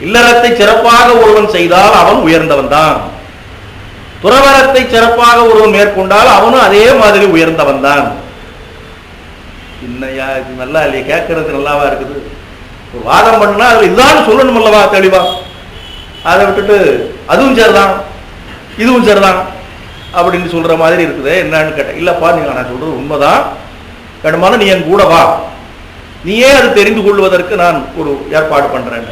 இல்லறத்தை சிறப்பாக ஒருவன் செய்தால் அவன் உயர்ந்தவன் தான், துறவரத்தை சிறப்பாக ஒருவன் மேற்கொண்டால் அவனும் அதே மாதிரி உயர்ந்தவன் தான். இன்னையா இது நல்லா இல்லையா? கேட்கறது நல்லாவா இருக்குது? ஒரு வாதம் பண்ணா அதுல இதுதான் சொல்லணும் அல்லவா தெளிவா. அதை விட்டுட்டு அதுவும் சரிதான் இதுவும் சரிதான் அப்படின்னு சொல்ற மாதிரி இருக்குது. என்னன்னு கேட்டேன். இல்லப்பா, நீங்க நான் சொல்றது உண்மைதான், வேணுமான நீ என் கூட வா, நீயே அது தெரிந்து கொள்வதற்கு நான் ஒரு ஏற்பாடு பண்றேன்.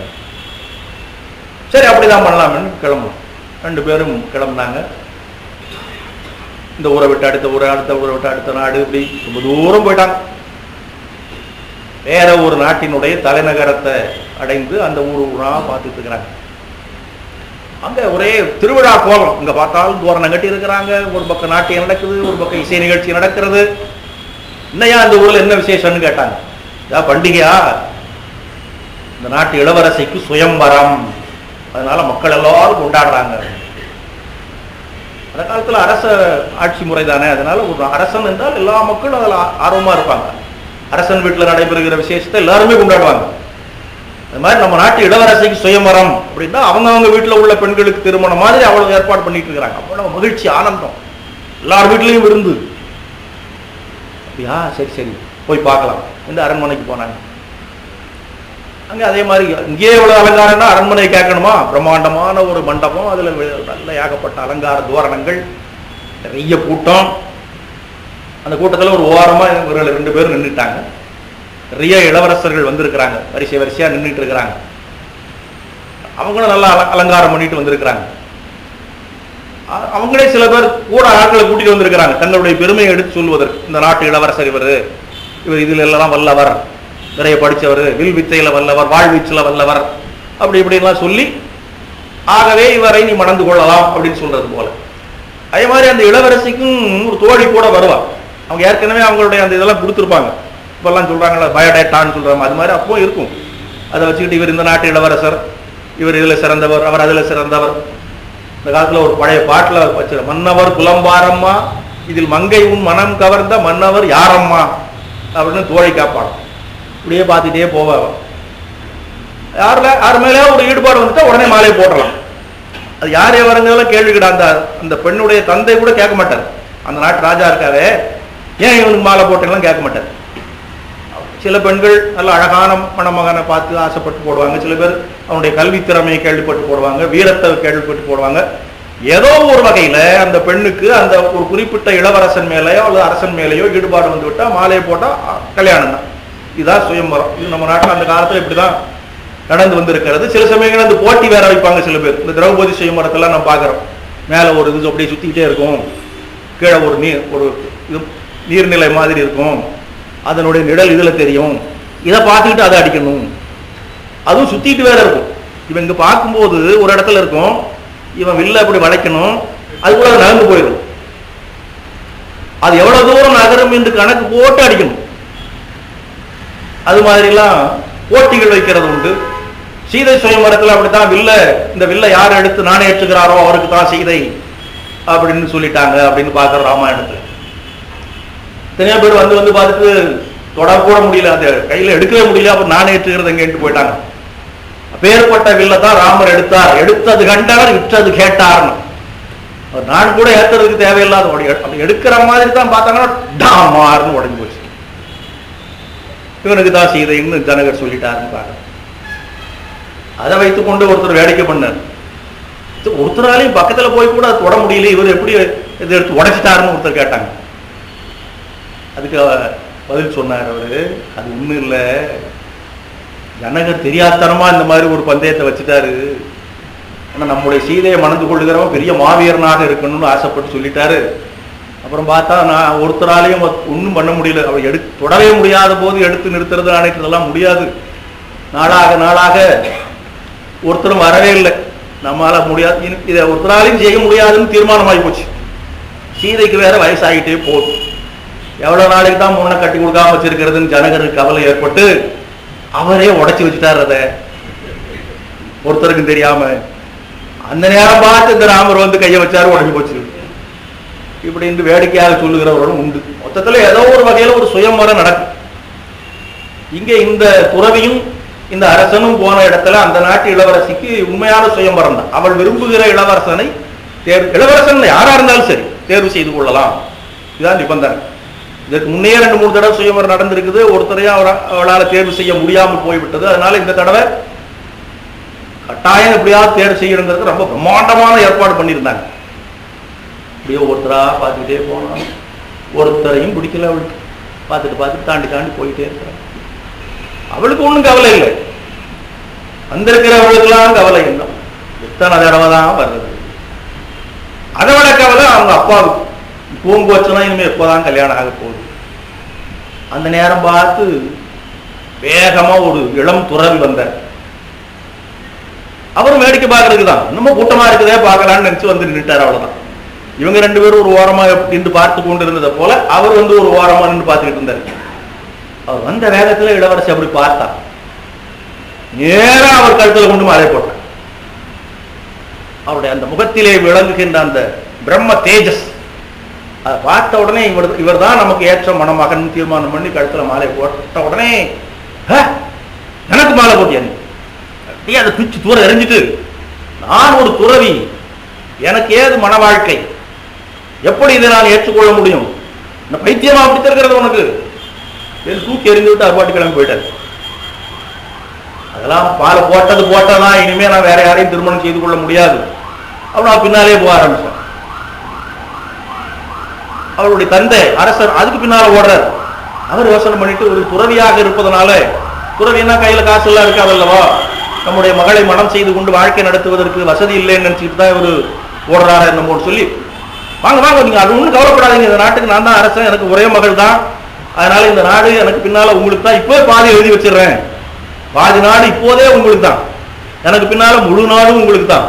சரி, அப்படிதான் பண்ணலாம்னு கிளம்பணும். ரெண்டு பேரும் கிளம்புனாங்க. இந்த ஊரை விட்டு அடுத்த ஊரை, அடுத்த ஊரை விட்டு அடுத்த நாடு, இப்படி ரொம்ப தூரம் போயிட்டாங்க. வேற ஒரு நாட்டினுடைய தலைநகரத்தை அடைந்து அந்த ஊரா பார்த்துட்டு இருக்கிறாங்க. அங்க ஒரே திருவிழா கோலம். இங்க பார்த்தாலும் தோரணம் கட்டி இருக்கிறாங்க. ஒரு பக்கம் நாட்டியம் நடக்குது, ஒரு பக்கம் இசை நிகழ்ச்சி நடக்கிறது. இன்னையா அந்த ஊர்ல என்ன விசேஷம்னு கேட்டாங்க. ஏதாவது பண்டிகையா? இந்த நாட்டு இளவரசிக்கு சுயம்பரம், அதனால மக்கள் எல்லாரும் கொண்டாடுறாங்க. அந்த காலத்துல அரச ஆட்சி முறை தானே, அதனால ஒரு அரசன் என்றால் எல்லா மக்களும் அதில் ஆர்வமா இருப்பாங்க. அரசன் வீட்டில் நடைபெறுகிற விசேஷத்தை எல்லாருமே கொண்டாடுவாங்க. அது மாதிரி நம்ம நாட்டு இளவரசிக்கு சுயம்பரம் அப்படின்னா அவங்க வீட்டில் உள்ள பெண்களுக்கு திருமணம் மாதிரி அவ்வளவு ஏற்பாடு பண்ணிட்டு இருக்கிறாங்க. அவ்வளவு மகிழ்ச்சி, ஆனந்தம், எல்லார் வீட்லையும் விருந்து. அப்படியா, சரி சரி போய் பார்க்கலாம் என்று அரண்மனைக்கு போனாங்க. அங்கே அதே மாதிரி இங்கே எவ்வளவு அலங்காரம்னா அரண்மனை கேட்கணுமா? பிரம்மாண்டமான ஒரு மண்டபம், அதுல நல்ல ஏகப்பட்ட அலங்கார தோரணங்கள், நிறைய கூட்டம். அந்த கூட்டத்தில் ஒரு ஓரமா இவர்கள் ரெண்டு பேரும் நின்றுட்டாங்க. நிறைய இளவரசர்கள் வந்திருக்கிறாங்க, வரிசை வரிசையா நின்றுட்டு இருக்கிறாங்க. அவங்களும் நல்லா அலங்காரம் பண்ணிட்டு வந்திருக்கிறாங்க. அவங்களே சில பேர் கூட ஆட்களை கூட்டிட்டு வந்திருக்கிறாங்க, தங்களுடைய பெருமையை எடுத்து சொல்வதற்கு. இந்த நாட்டு இளவரசர் இவர் இதுல எல்லாம் வல்லவர், நிறைய படித்தவர், வில் வித்தையில வல்லவர், வாழ்வீச்சில் வல்லவர், அப்படி இப்படின்லாம் சொல்லி, ஆகவே இவரை நீ மணந்து கொள்ளலாம் அப்படின்னு சொல்றது போல. அதே மாதிரி அந்த இளவரசிக்கும் ஒரு தோழி கூட வருவா. அவங்க ஏற்கனவே அவங்களுடைய அந்த இதெல்லாம் கொடுத்துருப்பாங்க. இப்பெல்லாம் சொல்றாங்களா பயோடேட்டான்னு சொல்றாங்க, அது மாதிரி அப்போ இருக்கும். அதை வச்சுக்கிட்டு இவர் இந்த நாட்டு இளவரசர், இவர் இதுல சிறந்தவர், அவர் அதுல சிறந்தவர். இந்த காலத்துல ஒரு பழைய பாட்டுல வச்சு, மன்னவர் புலம்பாரம்மா, இதில் மங்கை உன் மனம் கவர்ந்த மன்னவர் யாரம்மா அப்படின்னு தோழி காப்பாடு. இப்படியே பார்த்துட்டே போவ. யார் மேலே ஒரு ஈடுபாடு வந்துட்டா உடனே மாலையை போடலாம். அது யார் எவருங்கெல்லாம் கேள்விக்கிட அந்த பெண்ணுடைய தந்தை கூட கேட்க மாட்டார். அந்த நாட்டு ராஜா இருக்காரு, ஏன் இவனுக்கு மாலை போட்டெல்லாம் கேட்க மாட்டார். சில பெண்கள் நல்ல அழகான மணமகனை பார்த்து ஆசைப்பட்டு போடுவாங்க. சில பேர் அவனுடைய கல்வி திறமையை கேள்விப்பட்டு போடுவாங்க, வீரத்தை கேள்விப்பட்டு போடுவாங்க. ஏதோ ஒரு வகையில அந்த பெண்ணுக்கு அந்த ஒரு குறிப்பிட்ட இளவரசன் மேலேயோ அல்லது அரசன் மேலேயோ ஈடுபாடு வந்து விட்டா மாலையை போட்டா கல்யாணம் தான். இதுதான் சுயம்பரம். இது நம்ம நாட்டில் அந்த காலத்தில் இப்படிதான் நடந்து வந்திருக்கிறது. சில சமயங்கள் அந்த போட்டி வேற வைப்பாங்க சில பேர். இந்த திரௌபதி சுயம்பரத்தெல்லாம் நம்ம பார்க்குறோம். மேலே ஒரு இது அப்படியே சுற்றிக்கிட்டே இருக்கும், கீழே ஒரு இது நீர்நிலை மாதிரி இருக்கும், அதனுடைய நிழல் இதில் தெரியும், இதை பார்த்துக்கிட்டு அதை அடிக்கணும், அதுவும் சுற்றிட்டு வேற இருக்கும். இவன் இங்கே பார்க்கும்போது ஒரு இடத்துல இருக்கும், இவன் வில்ல அப்படி வளைக்கணும், அது கூட நகர்ந்து போயிடும். அது எவ்வளவு தூரம் நகரும் என்று கணக்கு போட்டு அடிக்கணும். அது மாதிரிலாம் போட்டிகள் வைக்கிறது உண்டு. சீதை சுயம்பரத்தில் அப்படித்தான் இந்த வில்ல யார் எடுத்து நானே ஏற்றுகிறாரோ அவருக்கு தான் சீதை அப்படின்னு சொல்லிட்டாங்க அப்படின்னு பார்க்குற ராமாயணத்தில். தனியா பேர் வந்து பார்த்துட்டு தொடக்கூட முடியல, அந்த கையில் எடுக்கவே முடியல, அப்புறம் நானே ஏற்றுகிறது எங்கேன்ட்டு போயிட்டாங்க. அப்பேற்பட்ட வில்ல தான் ராமர் எடுத்தார். எடுத்தது கண்டார், விற்றது கேட்டார்னு. நான் கூட ஏற்றுறதுக்கு தேவையில்லாத அப்படி எடுக்கிற மாதிரி தான் பார்த்தாங்கன்னா டாமார்னு உடஞ்சு போச்சு. இவனுக்கு தான் சீதைன்னு ஜனகர் சொல்லிட்டாருன்னு பார்க்க. அதை வைத்துக் கொண்டு ஒருத்தர் வேடிக்கை பண்ணார். ஒருத்தராலையும் பக்கத்துல போய் கூட தொட முடியல, இவர் எப்படி இதை எடுத்து உடைச்சிட்டாருன்னு ஒருத்தர் கேட்டாங்க. அதுக்கு பதில் சொன்னார் அவரு, அது ஒண்ணும் இல்லை, ஜனகர் தெரியாதனமா இந்த மாதிரி ஒரு பந்தயத்தை வச்சுட்டாரு. ஆனா நம்முடைய சீதையை மணந்து கொள்ளுகிறவன் பெரிய மாவீரனாக இருக்கணும்னு ஆசைப்பட்டு சொல்லிட்டாரு. அப்புறம் பார்த்தா நான் ஒருத்தராலையும் ஒன்றும் பண்ண முடியல. அவள் தொடவே முடியாத போது எடுத்து நிறுத்துறது நினைக்கிறதெல்லாம் முடியாது. நாளாக நாளாக ஒருத்தரும் வரவே இல்லை, நம்மளால முடியாது, இதை ஒருத்தராலையும் செய்ய முடியாதுன்னு தீர்மானமாகி போச்சு. சீதைக்கு வேற வயசாகிட்டே போகுது. எவ்வளவு நாளைக்கு தான் முன்ன கட்டி கொடுக்காம வச்சிருக்கிறதுன்னு ஜனகருக்கு கவலை ஏற்பட்டு அவரே உடைச்சி வச்சுட்டார். அதை ஒருத்தருக்கும் தெரியாம அந்த நேரம் பார்த்து இந்த ராமர் வந்து கையை வச்சாரு, உடஞ்சி போச்சு. இப்படி இந்த வேடிக்கையாக சொல்லுகிறவர்களும் உண்டு. மொத்தத்தில் ஏதோ ஒரு வகையில ஒரு சுயம்பரம் நடக்கும். இங்க இந்த துறவியும் இந்த அரசனும் போன இடத்துல அந்த நாட்டு இளவரசிக்கு உண்மையான சுயம்பரம் தான். அவள் விரும்புகிற இளவரசனை இளவரசன் யாரா இருந்தாலும் சரி தேர்வு செய்து கொள்ளலாம், இதுதான் நிபந்தனை. இதற்கு முன்னே 2-3 தடவை சுயம்பரம் நடந்திருக்குது. ஒருத்தரையும் அவளால் தேர்வு செய்ய முடியாமல் போய்விட்டது. அதனால இந்த தடவை கட்டாயம் எப்படியாவது தேர்வு செய்யணுங்கிறது ரொம்ப பிரம்மாண்டமான ஏற்பாடு பண்ணியிருந்தாங்க. அப்படியே ஒருத்தரா பார்த்துக்கிட்டே போனான், ஒருத்தரையும் பிடிக்கல. அவளுக்கு பார்த்துட்டு தாண்டி போயிட்டே இருக்கிறான். அவளுக்கு ஒன்றும் கவலை இல்லை, வந்திருக்கிறவளுக்கெல்லாம் கவலை இல்லை. எத்தனை தடவை தான் வர்றது. அதை விட கவலை அவங்க அப்பாவுக்கு. பூங்கு வச்சுனா இனிமேல் எப்போதான் கல்யாணம் ஆக போகுது. அந்த நேரம் பார்த்து வேகமா ஒரு இளம் துறவி வந்தார். அவரும் வேடிக்கை பார்க்கறதுக்கு தான், நம்ம கூட்டமா இருக்குதே பார்க்கலான்னு நினைச்சு வந்து நின்றுட்டார். அவ்வளவுதான். இவங்க 2 பேரும் ஒரு ஓரமா நின்று பார்த்து கொண்டு இருந்ததை போல அவர் வந்து ஒரு ஓரமா நின்று பார்த்துக்கிட்டு இருந்தார். அவர் வந்த வேகத்துல இளவரசி அப்படி பார்த்தா நேரா அவர் கழுத்துல கொண்டு மாலை போட்டார். அவருடைய அந்த முகத்திலே விளங்குகின்ற அந்த பிரம்ம தேஜஸ் அதை பார்த்த உடனே இவர் தான் நமக்கு ஏற்ற மணமகன் தீர்மானம் பண்ணி கழுத்துல மாலை போட்ட உடனே எனக்கு மாலை போட்டியா நீ? அதை பிச்சு தூர எறிஞ்சிட்டு, நான் ஒரு துறவி, எனக்கு ஏது மன வாழ்க்கை, எப்படி இதை நான் ஏற்றுக்கொள்ள முடியும்? இந்த பைத்தியமா அப்படி இருக்கிறது உனக்கு தூக்கி எறிந்து விட்டு அறுபாட்டு கிளம்பி போயிட்டார். அதெல்லாம் பாலை போட்டதான், இனிமே நான் வேற யாரையும் திருமணம் செய்து கொள்ள முடியாது. அவன் பின்னாலே போக ஆரம்பிச்சான். அவருடைய தந்தை அரசர் அதுக்கு பின்னால ஓடுறார். அவர் யோசனை பண்ணிட்டு, ஒரு துறவியாக இருப்பதனால, துறவினா கையில காசு எல்லாம் இருக்காதல்லவா, நம்முடைய மகளை மனம் செய்து கொண்டு வாழ்க்கை நடத்துவதற்கு வசதி இல்லைன்னு நினைச்சிட்டு தான் இவர் ஓடுறாரு என்னமோ சொல்லி, வாங்க வாங்க நீங்க அது ஒன்றும் கவலைப்படாதீங்க, இந்த நாட்டுக்கு நான் தான் அரசன், எனக்கு ஒரே மகள் தான், அதனால இந்த நாடு எனக்கு பின்னால உங்களுக்கு தான், இப்போ பாதி எழுதி வச்சிடுறேன், பாதி நாடு இப்போதே உங்களுக்கு தான், எனக்கு பின்னால முழு நாடும் உங்களுக்கு தான்,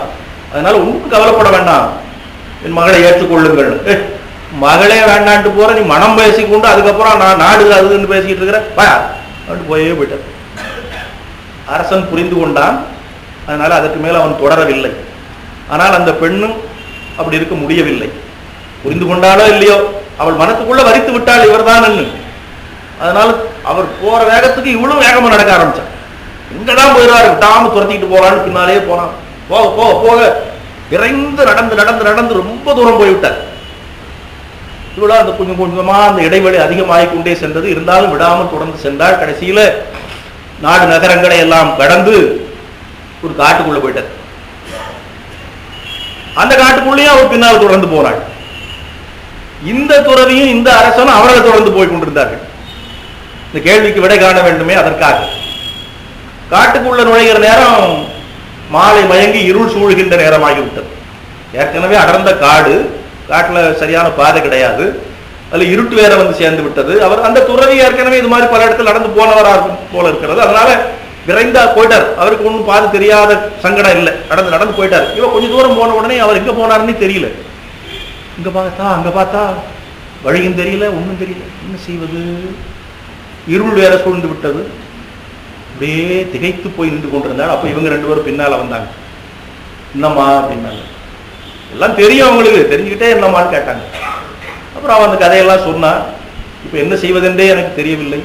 அதனால ஒன்றும் கவலைப்பட வேண்டாம், என் மகளை ஏற்றுக்கொள்ளுங்கள். மகளே வேண்டான்ட்டு போற, நீ மனம் பேசிக்கொண்டு அதுக்கப்புறம் நான் நாடு அதுன்னு பேசிக்கிட்டு இருக்கிற போயே போயிட்டார். அரசன் புரிந்து கொண்டான். அதனால அதற்கு மேல அவன் தொடரவில்லை. ஆனால் அந்த பெண்ணும் அப்படி இருக்க முடியவில்லை. புரிந்து கொண்டாலோ இல்லையோ அவள் மனத்துக்குள்ள வரித்து விட்டாள் இவர் தான். அதனால அவர் போற வேகத்துக்கு இவ்வளவு வேகமா நடக்க ஆரம்பிச்சான். எங்கதான் போயிடுவாரு, விட்டாம துரத்திக்கிட்டு போறான்னு பின்னாலே போனான். போக போக போக விரைந்து நடந்து நடந்து நடந்து ரொம்ப தூரம் போய்விட்டார். இவ்வளவு அந்த கொஞ்சம் கொஞ்சமா அந்த இடைவெளி அதிகமாகிக் கொண்டே சென்றது. இருந்தாலும் விடாமல் தொடர்ந்து சென்றால் கடைசியில நாடு நகரங்களை எல்லாம் கடந்து ஒரு காட்டுக்குள்ள போயிட்டார். அந்த காட்டுக்குள்ளேயும் அவர் பின்னால் தொடர்ந்து போனாள். இந்த துறவியும் இந்த அரசனும் அவர்களை தொடர்ந்து போய் கொண்டிருந்தார்கள். இந்த கேள்விக்கு விடை காண வேண்டுமே, அதற்காக. காட்டுக்குள்ள நுழைகிற நேரம் மாலை மயங்கி இருள் சூழ்கின்ற நேரமாகிவிட்டது. ஏற்கனவே அடர்ந்த காடு, காட்டுல சரியான பாதை கிடையாது, அதுல இருட்டு வேற வந்து சேர்ந்து விட்டது. அவர் அந்த துறவி ஏற்கனவே இது மாதிரி பல இடத்துல நடந்து போனவரா போல இருக்கிறது. அதனால விரைந்தா போயிட்டார். அவருக்கு ஒன்றும் பாதை தெரியாத சங்கடம் இல்லை, நடந்து நடந்து போயிட்டார். இவன் கொஞ்சம் தூரம் போன உடனே அவர் எங்க போனாருன்னு தெரியல. இங்க பார்த்தா அங்க பார்த்தா வழியும் தெரியல, ஒன்றும் தெரியல. என்ன செய்வது? இருள் வேற சூழ்ந்து விட்டது. அப்படியே திகைத்து போய் நின்று கொண்டிருந்தாள். அப்ப இவங்க ரெண்டு பேரும் பின்னால வந்தாங்க. என்னம்மா அப்படின்னாங்க. எல்லாம் தெரியும் அவங்களுக்கு, தெரிஞ்சுக்கிட்டே என்னம்மான்னு கேட்டாங்க. அப்புறம் அவன் அந்த கதையெல்லாம் சொன்னான். இப்ப என்ன செய்வதென்றே எனக்கு தெரியவில்லை.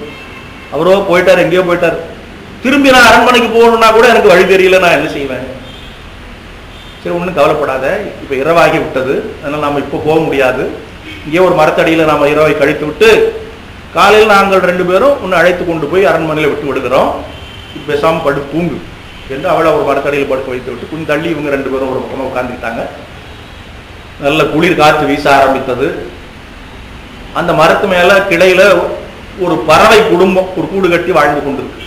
அவரோ போயிட்டார், எங்கேயோ போயிட்டார். திரும்பி நான் அரண்மனைக்கு போகணும்னா கூட எனக்கு வழி தெரியல, நான் என்ன செய்வேன்? சரி, ஒன்றும் கவலைப்படாத, இப்ப இரவாகி விட்டது, அதனால நாம இப்ப போக முடியாது. இங்கே ஒரு மரத்தடியில நாம இரவை கழித்து விட்டு காலையில் நாங்கள் ரெண்டு பேரும் உன்னை அழைத்து கொண்டு போய் அரண்மனையில விட்டு விடுகிறோம், பேசாம படுத்து தூங்கு என்று அவளை ஒரு மரத்தடியில் படுக்க வைத்து விட்டு கொஞ்சம் தள்ளி இவங்க ரெண்டு பேரும் ஒரு பக்கமா உட்கார்ந்துக்கிட்டாங்க. நல்ல குளிர் காற்று வீச ஆரம்பித்தது. அந்த மரத்து மேல கிளையில ஒரு பறவை குடும்பம் ஒரு கூடு கட்டி வாழ்ந்து கொண்டிருக்கு.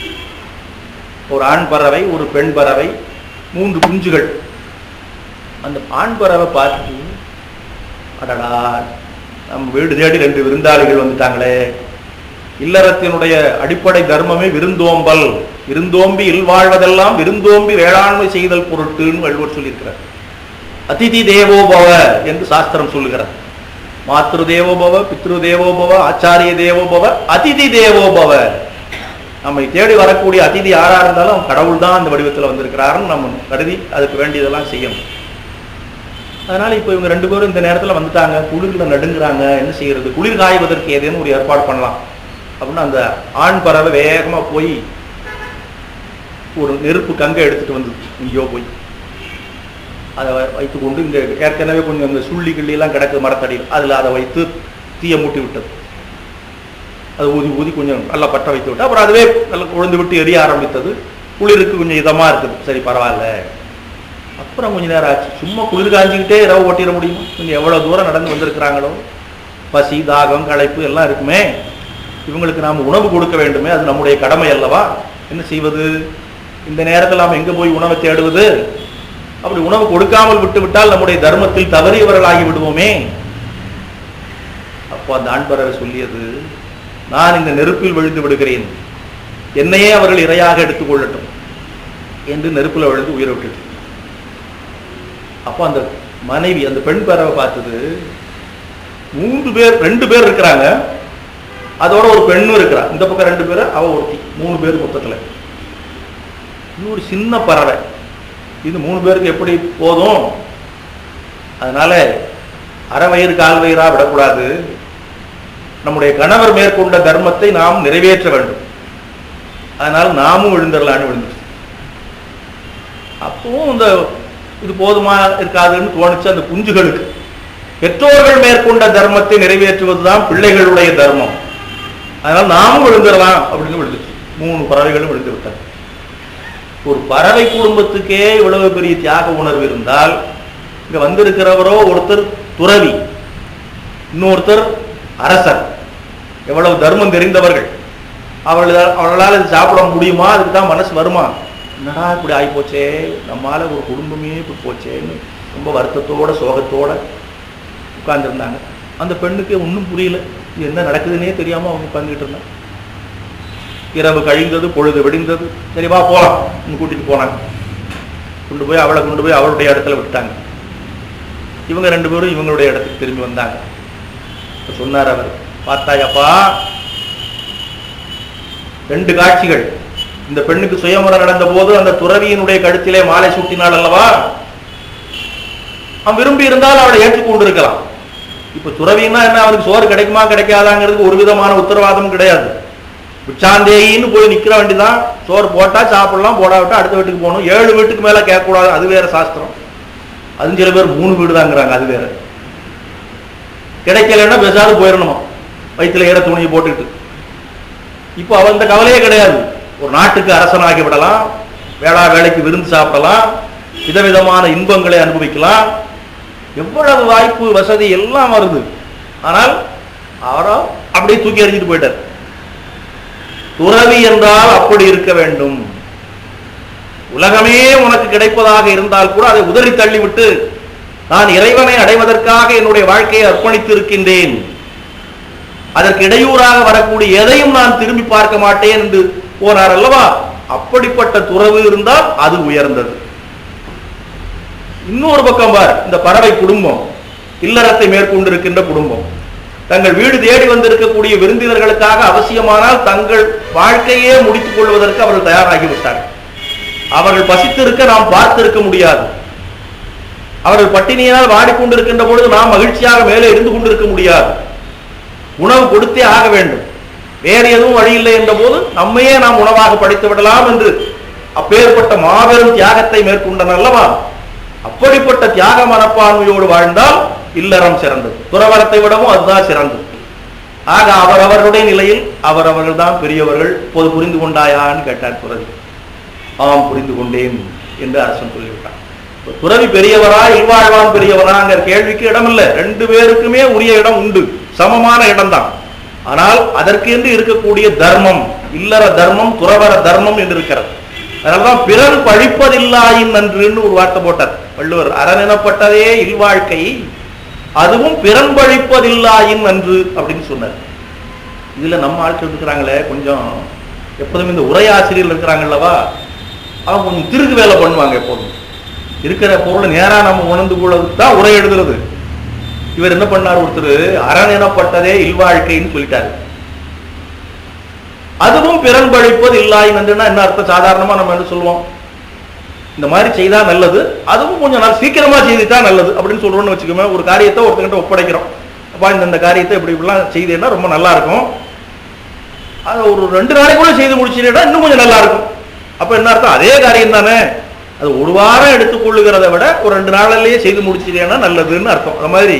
ஒரு ஆண் பறவை, ஒரு பெண் பறவை, 3 குஞ்சுகள். அந்த ஆண் பறவை பார்த்து, அடடா, நம்ம வீடு தேடி 2 விருந்தாளிகள் வந்துட்டாங்களே. இல்லறத்தினுடைய அடிப்படை தர்மமே விருந்தோம்பல். விருந்தோம்பி இல்வாழ்வதெல்லாம் விருந்தோம்பி வேளாண்மை செய்தல் பொருட்டுன்னு வள்ளுவர் சொல்லியிருக்கிறார். அதிதி தேவோபவ என்று சாஸ்திரம் சொல்லுகிறார். மாத்ரு தேவோபவ, பித்ரு தேவோபவ, ஆச்சாரிய தேவோபவ, அதிதி தேவோபவ. நம்மை தேடி வரக்கூடிய அதிதி யாரா இருந்தாலும் கடவுள் தான் அந்த வடிவத்தில் வந்திருக்கிறாருன்னு நம்ம கருதி அதுக்கு வேண்டியதெல்லாம் செய்யணும். அதனால இப்போ இவங்க ரெண்டு பேரும் இந்த நேரத்தில் வந்துட்டாங்க, குளிரில் நடுங்குறாங்க. என்ன செய்யறது? குளிர் காய்வதற்கு ஏதேனும் ஒரு ஏற்பாடு பண்ணலாம் அப்படின்னு அந்த ஆண் பறவை வேகமா போய் ஒரு நெருப்பு கங்கை எடுத்துட்டு வந்து இங்கேயோ போய் அதை வைத்து கொண்டு, இங்க ஏற்கனவே கொஞ்சம் இந்த சுள்ளி கிள்ளியெல்லாம் கிடக்கு மரத்தடியில், அதில் அதை வைத்து தீயை மூட்டி விட்டது. அது ஊதி ஊதி கொஞ்சம் நல்லா பற்ற வைத்து விட்டு அப்புறம் அதுவே நல்லா உழுந்து விட்டு எரிய ஆரம்பித்தது. குளிருக்கு கொஞ்சம் இதமா இருக்குது. சரி, பரவாயில்ல. அப்புறம் கொஞ்சம் நேரம் ஆச்சு. சும்மா குளிர் காஞ்சிக்கிட்டே இரவு ஓட்டிட முடியுமா? கொஞ்சம் எவ்வளவு தூரம் நடந்து வந்திருக்கிறாங்களோ, பசி, தாகம், களைப்பு எல்லாம் இருக்குமே. இவங்களுக்கு நாம் உணவு கொடுக்க வேண்டுமே, அது நம்முடைய கடமை அல்லவா? என்ன செய்வது? இந்த நேரத்தில் நாம் எங்க போய் உணவை தேடுவது? அப்படி உணவு கொடுக்காமல் விட்டு விட்டால் நம்முடைய தர்மத்தில் தவறியவர்களாகி விடுவோமே. அப்போ அந்த ஆண்பறவை சொல்லியது, நான் இந்த நெருப்பில் விழுந்து விடுகிறேன், என்னையே அவர்கள் இரையாக எடுத்துக் கொள்ளட்டும் என்று நெருப்பில் விழுந்து உயிரை விட்டுட்டு. அப்போ அந்த மனைவி, அந்த பெண் பறவை பார்த்தது, 2 பேர் இருக்கிறாங்க, அதோட ஒரு பெண்ணும் இருக்கிறா. இந்த பக்கம் 2 பேர், அவ ஒருத்தி, 3 பேர் மொத்தத்தில். இன்னொரு சின்ன பறவை. இது 3 பேருக்கு எப்படி போதும்? அதனால அரை வயிறு கால் வயிறா விடக்கூடாது. நம்முடைய கணவர் மேற்கொண்ட தர்மத்தை நாம் நிறைவேற்ற வேண்டும். அதனால நாமும் விழுந்துடலான்னு விழுந்துச்சு. அப்பவும் இந்த இது போதுமா இருக்காதுன்னு தோணுச்சு அந்த குஞ்சுகளுக்கு. பெற்றோர்கள் மேற்கொண்ட தர்மத்தை நிறைவேற்றுவதுதான் பிள்ளைகளுடைய தர்மம். அதனால நாமும் விழுந்துடலாம் அப்படின்னு விழுந்துச்சு. 3 பறவைகளும் விழுந்து விட்டாங்க. ஒரு பறவை குடும்பத்துக்கே இவ்வளவு பெரிய தியாக உணர்வு இருந்தால், இங்க வந்திருக்கிறவரோ ஒருத்தர் துறவி, இன்னொருத்தர் அரசர், எவ்வளவு தர்மம் தெரிந்தவர்கள். அவர்களால் இது சாப்பிட முடியுமா? அதுக்கு தான் மனசு வருமா? என்னடா இப்படி ஆகி போச்சே, நம்மால ஒரு குடும்பமே இப்படி போச்சேன்னு ரொம்ப வருத்தத்தோட சோகத்தோட உட்கார்ந்துருந்தாங்க. அந்த பெண்ணுக்கு ஒன்றும் புரியல, என்ன நடக்குதுன்னே தெரியாம அவங்க உட்கார்ந்துக்கிட்டு இருந்தாங்க. இரவு கழிந்தது, பொழுது விடிந்தது. சரி வா போலாம், கூட்டிட்டு போனாங்க. கொண்டு போய் அவளுடைய இடத்துல விட்டாங்க. இவங்க 2 பேரும் இவங்களுடைய இடத்துக்கு திரும்பி வந்தாங்க. சொன்னார் அவர், பார்த்தாயப்பா, 2 காட்சிகள். இந்த பெண்ணுக்கு சுயமுறை நடந்த போது அந்த துறவியினுடைய கழுத்திலே மாலை சூட்டினாள் அல்லவா? அவன் விரும்பி இருந்தால் அவளை ஏற்றுக்கொண்டு இருக்கலாம். இப்ப துறவின்னா என்ன, அவனுக்கு சோறு கிடைக்குமா கிடைக்காதாங்கிறதுக்கு ஒரு விதமான உத்தரவாதம் கிடையாது. பிச்சாந்தேயின்னு போய் நிக்கிற வேண்டிதான். சோறு போட்டா சாப்பிடலாம், போடாவிட்டா அடுத்த வீட்டுக்கு போகணும். 7 வீட்டுக்கு மேல கேட்கக்கூடாது, அது வேற சாஸ்திரம். அது சில பேர் 3 வீடு தாங்கிறாங்க, அது வேற. கிடைக்கலன்னா பெசாது போயிடணும், வயிற்றுல ஏற துணியை போட்டுக்கிட்டு. இப்போ அவன் இந்த கவலையே கிடையாது. ஒரு நாட்டுக்கு அரசனாகி விடலாம், வேலைக்கு விருந்து சாப்பிடலாம், விதவிதமான இன்பங்களை அனுபவிக்கலாம், எவ்வளவு வாய்ப்பு வசதி எல்லாம் வருது. ஆனால் அவரோ அப்படியே தூக்கி எறிஞ்சிட்டு போயிட்டார். துறவி என்றால் அப்படி இருக்க வேண்டும். உலகமே உனக்கு கிடைப்பதாக இருந்தால் கூட அதை உதறி தள்ளிவிட்டு நான் இறைவனை அடைவதற்காக என்னுடைய வாழ்க்கையை அர்ப்பணித்து இருக்கின்றேன், அதற்கு இடையூறாக வரக்கூடிய எதையும் நான் திரும்பி பார்க்க மாட்டேன் என்று போனார் அல்லவா? அப்படிப்பட்ட துறவு இருந்தால் அது உயர்ந்தது. இன்னொரு பக்கம் பார், இந்த பறவை குடும்பம், இல்லறத்தை மேற்கொண்டிருக்கின்ற குடும்பம், தங்கள் வீடு தேடி வந்திருக்கக்கூடிய விருந்தினர்களுக்காக அவசியமானால் தங்கள் வாழ்க்கையே முடித்துக் கொள்வதற்கு அவர்கள் தயாராகிவிட்டார்கள். அவர்கள் பசித்திருக்க நாம் பார்த்திருக்க முடியாது. அவர்கள் பட்டினியினால் வாடிக்கொண்டிருக்கின்ற பொழுது நாம் மகிழ்ச்சியாக மேலே இருந்து கொண்டிருக்க முடியாது. உணவு கொடுத்தே ஆக வேண்டும். வேறு எதுவும் வழி இல்லை என்ற போது நம்மையே நாம் உணவாக படைத்து விடலாம் என்று அப்பேற்பட்ட மாபெரும் தியாகத்தை மேற்கொண்டனர் அல்லவா? அப்படிப்பட்ட தியாக மனப்பான்மையோடு வாழ்ந்தால் இல்லறம் சிறந்தது. துறவரத்தை விடவும் அதுதான் சிறந்தது. ஆக அவரவர்களுடைய நிலையில் அவரவர்கள் தான் பெரியவர்கள். இப்போது புரிந்து கொண்டாயான்னு கேட்டார் துறவி. ஆம், புரிந்து கொண்டேன் என்று அரசன் சொல்லிவிட்டான். துறவி பெரியவரா இல்வாழ்வான் பெரியவராங்கிற கேள்விக்கு இடம் இல்லை. ரெண்டு பேருக்குமே உரிய இடம் உண்டு, சமமான இடம்தான். ஆனால் அதற்கு என்று இருக்கக்கூடிய தர்மம், இல்லற தர்மம், துறவர தர்மம் என்று இருக்கிறது. அதனால்தான் பிறர் பழிப்பதில்லாயின் நன்றுன்னு ஒரு வார்த்தை போட்டார் வள்ளுவர். அறனெனப்பட்டதே இல்வாழ்க்கை, அதுவும் பிறன் பழிப்பதில்லாயின் நன்று அப்படின்னு சொன்னார். இதுல நம்ம ஆட்கள் இருக்கிறாங்களே, கொஞ்சம் எப்போதும் இந்த உரையாசிரியர்கள் இருக்கிறாங்கல்லவா, அவங்க கொஞ்சம் திருகு வேலை பண்ணுவாங்க. எப்போதும் இருக்கிற பொருளை நேரா நம்ம உணர்ந்து கொள்வதுக்கு தான் உரை எழுதுறது. இவர் என்ன பண்ணார், ஒருத்தர் அரண் எனப்பட்டதே இல்வாழ்க்கைன்னு சொல்லிட்டாரு. அதுவும் பிறன் பழிப்பது இல்லாயின் நன்றுன்னா என்ன அர்த்தம்? சாதாரணமா நம்ம என்ன சொல்லுவோம், இந்த மாதிரி செய்தா நல்லது, அதுவும் கொஞ்சம் நாள் சீக்கிரமா செய்துட்டா நல்லது அப்படின்னு சொல்றோம்னு வச்சுக்கோமே. ஒரு காரியத்தை ஒருத்தங்கிட்ட ஒப்படைக்கிறோம், அப்பா இந்த காரியத்தை இப்படி இப்படிலாம் செய்தேன்னா ரொம்ப நல்லா இருக்கும், அதை ஒரு 2 நாளைக்குள்ள செய்து முடிச்சுட்டா இன்னும் கொஞ்சம் நல்லா இருக்கும். அப்ப என்ன அர்த்தம்? அதே காரியம் தானே, அது ஒரு வாரம் எடுத்துக்கொள்ளுகிறத விட ஒரு 2 நாளிலேயே செய்து முடிச்சுட்டேன்னா நல்லதுன்னு அர்த்தம். அது மாதிரி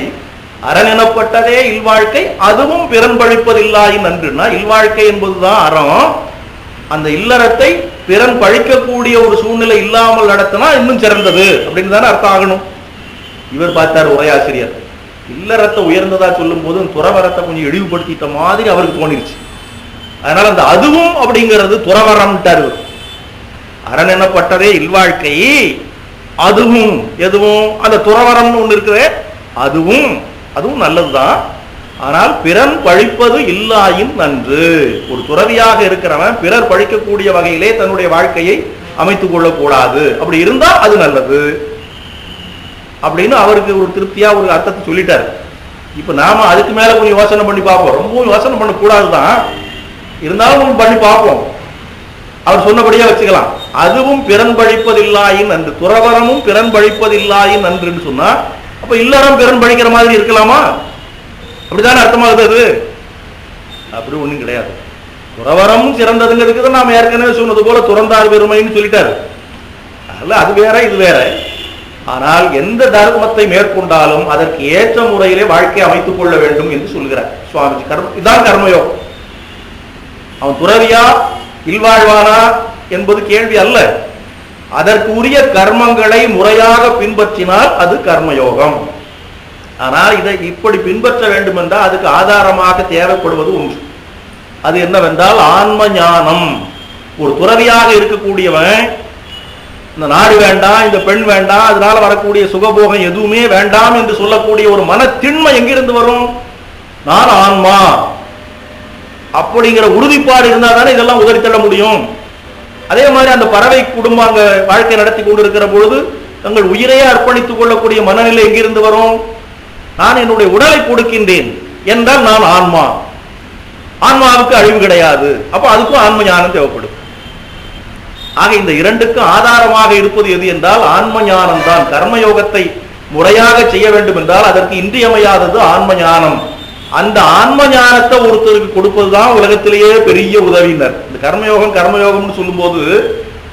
அரண் எனப்பட்டதே இல்வாழ்க்கை, அதுவும் பிறன் பழிப்பதில்லாயின் நன்றுன்னா இல்வாழ்க்கை என்பதுதான் அறம். அந்த இல்லறத்தை பிறன் பழிக்கக்கூடிய ஒரு சூழ்நிலை இல்லாமல் நடத்தினா இன்னும் சிறந்தது அப்படின்னு தானே அர்த்தம் ஆகணும். இவர் பார்த்தார் உரையாசிரியர், இல்லறத்தை உயர்ந்ததா சொல்லும் போது துறவரத்தை கொஞ்சம் இழிவுபடுத்திட்ட மாதிரி அவருக்கு தோணிருச்சு. அதனால அந்த அதுவும் அப்படிங்கிறது துறவரம்ட்டார் இவர். அரண் எனப்பட்டதே இல்வாழ்க்கை, அதுவும் எதுவும் அந்த துறவரம்னு ஒண்ணு இருக்குது, அதுவும் நல்லதுதான். ஆனால் பிறன் பழிப்பது இல்லாயின் நன்று. ஒரு துறவியாக இருக்கிறவன் பிறர் பழிக்கக்கூடிய வகையிலே தன்னுடைய வாழ்க்கையை அமைத்துக் கொள்ளக்கூடாது. அப்படி இருந்தா அது நல்லது அப்படின்னு அவருக்கு ஒரு திருப்தியா ஒரு அர்த்தத்தை சொல்லிட்டாரு. இப்ப நாம அதுக்கு மேல கொஞ்சம் யோசனை பண்ணி பார்ப்போம். ரொம்ப யோசனை பண்ண கூடாதுதான், இருந்தாலும் பண்ணி பார்ப்போம். அவர் சொன்னபடியா வச்சுக்கலாம். அதுவும் பிறன் பழிப்பதில்லாயின் நன்று, துறவரமும் பிறன் பழிப்பதில்லாயின் நன்றுன்னு சொன்னா அப்ப இல்லறம் பிறன் பழிக்கிற மாதிரி இருக்கலாமா? அப்படித்தானே அர்த்தமாகுது. அது அப்படி ஒண்ணும் கிடையாது. துறவரம் சிறந்ததுங்கிறதுக்கு தான் நாம ஏற்கனவே சொன்னது போல துறந்தார் பெருமைன்னு சொல்லிட்டாரு. அல்ல, அது வேற இது வேற. ஆனால் எந்த தர்மத்தை மேற்கொண்டாலும் அதற்கு ஏற்ற முறையிலே வாழ்க்கையை அமைத்துக் கொள்ள வேண்டும் என்று சொல்கிறார் சுவாமிஜி. இதுதான் கர்மயோகம். அவன் துறவியா இல்வாழ்வானா என்பது கேள்வி அல்ல. அதற்கு உரிய கர்மங்களை முறையாக பின்பற்றினால் அது கர்மயோகம். ஆனால் இதை இப்படி பின்பற்ற வேண்டும் என்றால் அதுக்கு ஆதாரமாக தேவைப்படுவது ஒன்று. அது என்னவென்றால் ஆன்ம ஞானம். ஒரு துறவியாக இருக்கக்கூடியவன் இந்த நாடு வேண்டாம், இந்த பெண் வேண்டாம், அதனால வரக்கூடிய சுகபோகம் எதுவுமே வேண்டாம் என்று சொல்லக்கூடிய ஒரு மன திண்மை எங்கிருந்து வரும்? நான் ஆன்மா அப்படிங்கிற உறுதிப்பாடு இருந்தா தானே இதெல்லாம் உதறி தள்ள முடியும். அதே மாதிரி அந்த பறவை குடும்பம் அங்க வாழ்க்கை நடத்தி கொண்டிருக்கிற பொழுது தங்கள் உயிரையே அர்ப்பணித்துக் கொள்ளக்கூடிய மனநிலை எங்கிருந்து வரும்? நான் என்னுடைய உடலை கொடுக்கின்றேன் என்றால் நான் ஆன்மா, ஆன்மாவுக்கு அழிவு கிடையாது. அப்ப அதுக்கும் ஆன்ம ஞானம் தேவைப்படும். ஆக இந்த இரண்டுக்கும் ஆதாரமாக இருப்பது எது என்றால் ஆன்ம ஞானம் தான். கர்மயோகத்தை முறையாக செய்ய வேண்டும் என்றால் அதற்கு இன்றியமையாதது ஆன்ம ஞானம். அந்த ஆன்ம ஞானத்தை ஒருத்தருக்கு கொடுப்பதுதான் உலகத்திலேயே பெரிய உதவியினர். இந்த கர்மயோகம்னு சொல்லும் போது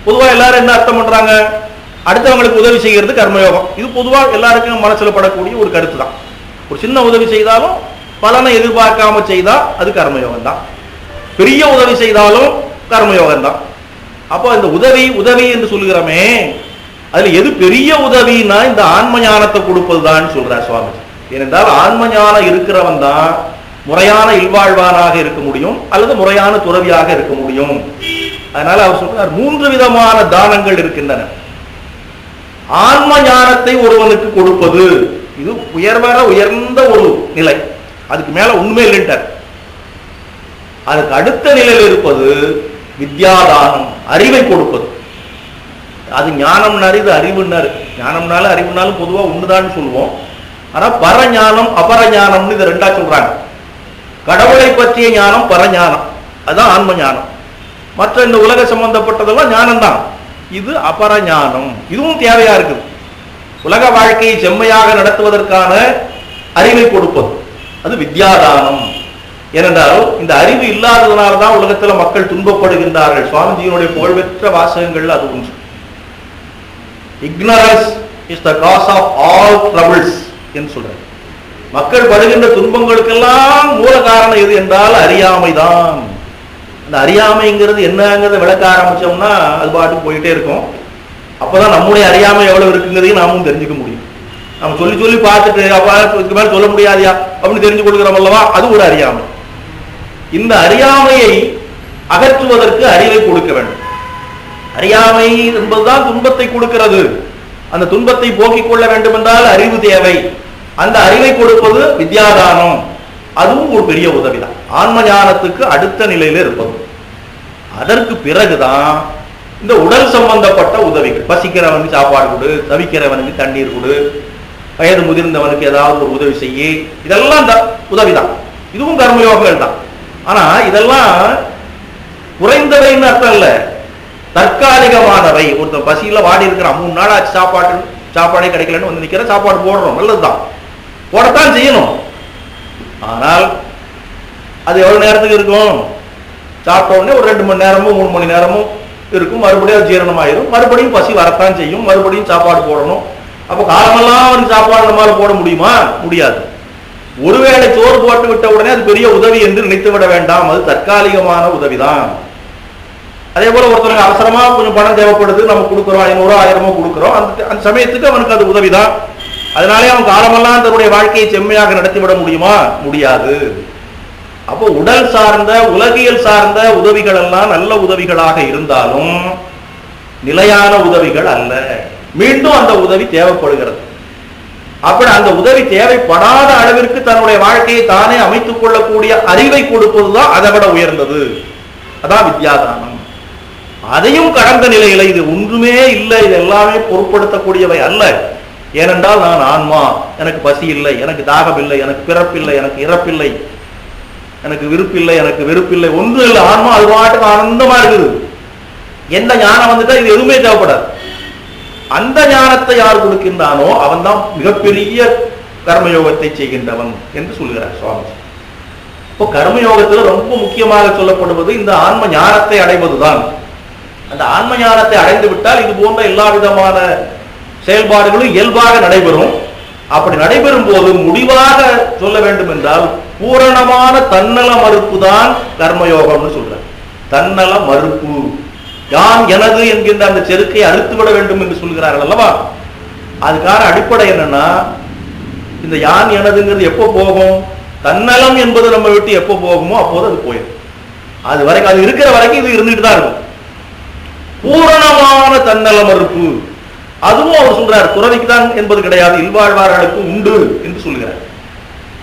பொதுவா எல்லாரும் என்ன அர்த்தம் பண்றாங்க? அடுத்தவங்களுக்கு உதவி செய்கிறது கர்மயோகம். இது பொதுவா எல்லாருக்கும் மனசுல படக்கூடிய ஒரு கருத்து தான். ஒரு சின்ன உதவி செய்தாலும் பலனை எதிர்பார்க்காம செய்தா அது கர்மயோகம் தான். பெரிய உதவி செய்தாலும் கர்மயோகம் தான். அப்போ இந்த உதவி என்று சொல்லுகிறோமே, அதுல எது பெரிய உதவினா இந்த ஆன்ம ஞானத்தை கொடுப்பதுதான் சொல்றார் சுவாமி. ஏனென்றால் ஆன்ம ஞானம் இருக்கிறவன் தான் முறையான இல்வாழ்வானாக இருக்க முடியும் அல்லது முறையான துறவியாக இருக்க முடியும். அதனால அவர் சொல்றார் 3 விதமான தானங்கள் இருக்கின்றன. ஆன்ம ஞானத்தை ஒருவனுக்கு கொடுப்பது இது உயர்ந்த ஒரு நிலை, அதுக்கு மேல ஒண்ணுமே இல்லைன்றார். அதுக்கு அடுத்த நிலையில் இருப்பது வித்யாதானம், அறிவை கொடுப்பது. அது ஞானம்னாரு, இது அறிவுன்னாரு. ஞானம்னாலும் அறிவுனாலும் பொதுவா ஒண்ணுதான் சொல்லுவோம். ஆனா பரஞானம் அபரஞானம்னு இதை ரெண்டா சொல்றாங்க. கடவுளை பற்றிய ஞானம் பரஞானம், அதுதான் ஆன்ம ஞானம். மற்ற இந்த உலக சம்பந்தப்பட்டதெல்லாம் ஞானம் தான். இது அபரஞானம், இதுவும் தேவையா இருக்குது. உலக வாழ்க்கையை செம்மையாக நடத்துவதற்கான அறிவை கொடுப்பது அது வித்யாதானம். ஏனென்றால் இந்த அறிவு இல்லாததுனால்தான் உலகத்தில் மக்கள் துன்பப்படுகின்றார்கள். சுவாமிஜியினுடைய புகழ்பெற்ற வாசகங்கள் அது ஒன்று. Ignorance is the cause of all troubles என்று சொல்றார். மக்கள் படுகின்ற துன்பங்களுக்கெல்லாம் மூல காரணம் எது என்றால் அறியாமைதான். அந்த அறியாமைங்கிறது என்னங்கிறத விளக்க ஆரம்பிச்சோம்னா அது பாட்டுக்கு போயிட்டே இருக்கும். அப்பதான் நம்முடைய அறியாமை எவ்வளவு இருக்குங்கிறதையும் நாமும் தெரிஞ்சுக்க முடியும். நம்ம சொல்லி சொல்லி பார்த்துட்டு அப்ப இதுக்கு மேல சொல்ல முடியாதியா அப்படின்னு தெரிஞ்சு கொடுக்கிறோம் அல்லவா, அது ஒரு அறியாமை. இந்த அறியாமையை அகற்றுவதற்கு அறிவை கொடுக்க வேண்டும். அறியாமை என்பதுதான் துன்பத்தை கொடுக்கிறது. அந்த துன்பத்தை போக்கிக் கொள்ள வேண்டும் என்றால் அறிவு தேவை. அந்த அறிவை கொடுப்பது வித்யாதானம், அதுவும் ஒரு பெரிய உதவிதான். ஆன்ம ஞானத்துக்கு அடுத்த நிலையில இருப்பது. அதற்கு பிறகுதான் இந்த உடல் சம்பந்தப்பட்ட உதவிகள். பசிக்கிறவனுக்கு சாப்பாடு கொடு, தவிக்கிறவனுக்கு தண்ணீர் கொடு, வயது முதிர்ந்தவனுக்கு ஏதாவது ஒரு உதவி செய்ய, இதெல்லாம் உதவிதான். இதுவும் கர்மயோகங்கள் தான். ஆனா இதெல்லாம் குறைந்தவைன்னு அர்த்தம் இல்ல, தற்காலிகமானவை. ஒருத்தர் பசியில வாடி இருக்கிறான், 3 நாள் ஆச்சு சாப்பாடே கிடைக்கலன்னு வந்து நிக்கிற, சாப்பாடு போடுறோம், நல்லதுதான், போடத்தான் செய்யணும். ஆனால் அது எவ்வளவு நேரத்துக்கு இருக்கும்? சாப்பிட்ட உடனே ஒரு 2 மணி நேரமும் 3 மணி நேரமும் இருக்கும், மறுபடியும் அது ஜீரணமாயிரும், மறுபடியும் பசி வரத்தான் செய்யும், மறுபடியும் சாப்பாடு போடணும். அப்போ காலமெல்லாம் அவனுக்கு சாப்பாடு நம்மளால போட முடியுமா? முடியாது. ஒருவேளை சோறு போட்டு விட்ட உடனே அது பெரிய உதவி என்று நினைத்து விட வேண்டாம், அது தற்காலிகமான உதவிதான். அதே போல ஒருத்தருக்கு அவசரமா கொஞ்சம் பணம் தேவைப்படுது, நம்ம கொடுக்குறோம், 500 1000 கொடுக்குறோம், அந்த சமயத்துக்கு அவனுக்கு அது உதவிதான். அதனாலே அவன் காலமெல்லாம் தன்னுடைய வாழ்க்கையை செம்மையாக நடத்திவிட முடியுமா? முடியாது. அப்போ உடல் சார்ந்த உலகியல் சார்ந்த உதவிகள் எல்லாம் நல்ல உதவிகளாக இருந்தாலும் நிலையான உதவிகள் அல்ல. மீண்டும் அந்த உதவி தேவைப்படுகிறது. அப்படி அந்த உதவி தேவைப்படாத அளவிற்கு தன்னுடைய வாழ்க்கையை தானே அமைத்துக் கொள்ளக்கூடிய அறிவை கொடுப்பதுதான் அதை விட உயர்ந்தது. அதான் வித்யாதானம். அதையும் கடந்த நிலையில இது ஒன்றுமே இல்லை, இது எல்லாமே பொருட்படுத்தக்கூடியவை அல்ல. ஏனென்றால் நான் ஆன்மா, எனக்கு பசி இல்லை, எனக்கு தாகம் இல்லை, எனக்கு பிறப்பில்லை, எனக்கு இறப்பில்லை, எனக்கு விருப்பில்லை, எனக்கு வெறுப்பில்லை, ஒன்று இல்லை. ஆன்மா அது பாட்டுக்கு ஆனந்தமா இருக்குது. எந்த ஞானம் வந்துட்டா இது எதுவுமே தேவைப்படாது. அந்த ஞானத்தை யார் கொடுக்கின்றானோ அவன் தான் மிகப்பெரிய கர்மயோகத்தை செய்கின்றவன் என்று சொல்கிறார் சுவாமி. இப்போ கர்மயோகத்தில் ரொம்ப முக்கியமாக சொல்லப்படுவது இந்த ஆன்ம ஞானத்தை அடைவதுதான். அந்த ஆன்ம ஞானத்தை அடைந்து விட்டால் இது போன்ற எல்லா விதமான செயல்பாடுகளும் இயல்பாக நடைபெறும். அப்படி நடைபெறும் போது முடிவாக சொல்ல வேண்டும் என்றால் பூரணமான தன்னல மறுப்பு தான் கர்மயோகம்னு சொல்ற. தன்னல மறுப்பு, யான் எனது என்கின்ற அந்த செருக்கை அறுத்துவிட வேண்டும் என்று சொல்கிறார்கள் அல்லவா. அதுக்கான அடிப்படை என்னன்னா, இந்த யான் எனதுங்கிறது எப்போ போகும்? தன்னலம் என்பது நம்ம விட்டு எப்போ போகுமோ அப்போது அது போயிடும். அது வரைக்கும், அது இருக்கிற வரைக்கும் இது இருந்துட்டு தான் இருக்கும். பூரணமான தன்னல மறுப்பு, அதுவும் அவர் சொல்றார், துறவிக்கு தான் என்பது கிடையாது, இல்வாழ்வார்களுக்கு உண்டு என்று சொல்கிறார்.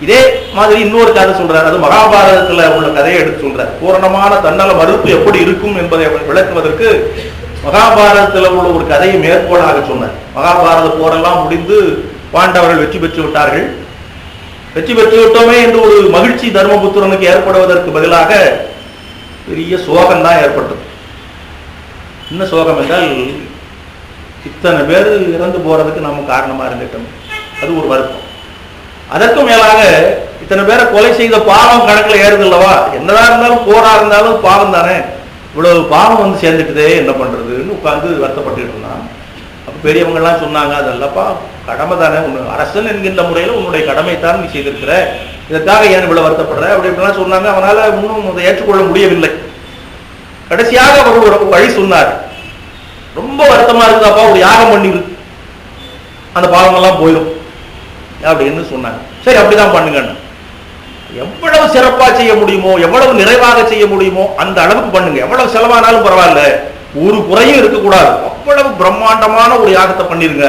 இதே மாதிரி இன்னொரு கதை சொல்றார், அது மகாபாரதத்துல உள்ள கதையை எடுத்து சொல்றார். பூரணமான தன்னல மறுப்பு எப்படி இருக்கும் என்பதை விளக்குவதற்கு மகாபாரதத்தில் உள்ள ஒரு கதையை மேற்கோளாக சொன்னார். மகாபாரத போரெல்லாம் முடிந்து பாண்டவர்கள் வெற்றி பெற்று விட்டார்கள். வெற்றி பெற்று விட்டோமே என்று ஒரு மகிழ்ச்சி தர்மபுத்திரனுக்கு ஏற்படுவதற்கு பதிலாக பெரிய சோகம் தான் ஏற்பட்டது. என்ன சோகம் என்றால், இத்தனை பேர் இறந்து போறதுக்கு நம்ம காரணமா இருந்துட்டோம், அது ஒரு வருத்தம். அதற்கும் மேலாக இத்தனை பேரை கொலை செய்த பாவம் கணக்கில் ஏறுது இல்லவா. என்னதான் இருந்தாலும் போரா இருந்தாலும் பாவம் தானே, இவ்வளவு பாவம் வந்து சேர்ந்துட்டுதே, என்ன பண்றதுன்னு உட்கார்ந்து வருத்தப்பட்டு இருந்தான். அப்ப பெரியவங்க எல்லாம் சொன்னாங்க, அதல்லப்பா கடமை தானே, அரசன் என்கின்ற முறையில் உன்னுடைய கடமை தான் நீ செய்திருக்கிற, இதற்காக ஏன் இவ்வளவு வருத்தப்படுற அப்படி இப்படிலாம் சொன்னாங்க. அவனால இன்னும் அதை ஏற்றுக்கொள்ள முடியவில்லை. கடைசியாக அவர் ஒரு வழி சொன்னார். ரொம்ப வருத்தமா இருக்குதாப்பா, ஒரு யாகம் பண்ணிரு, அந்த பாவங்கள்லாம் போயிடும் அப்படின்னு சொன்னாங்க. சரி அப்படிதான் பண்ணுங்க. எவ்வளவு சிறப்பா செய்ய முடியுமோ, எவ்வளவு நிறைவாக செய்ய முடியுமோ அந்த அளவுக்கு பண்ணுங்க. எவ்வளவு செலவானாலும் பரவாயில்ல, ஒரு குறையும் இருக்கக்கூடாது. அவ்வளவு பிரம்மாண்டமான ஒரு யாகத்தை பண்ணிருங்க,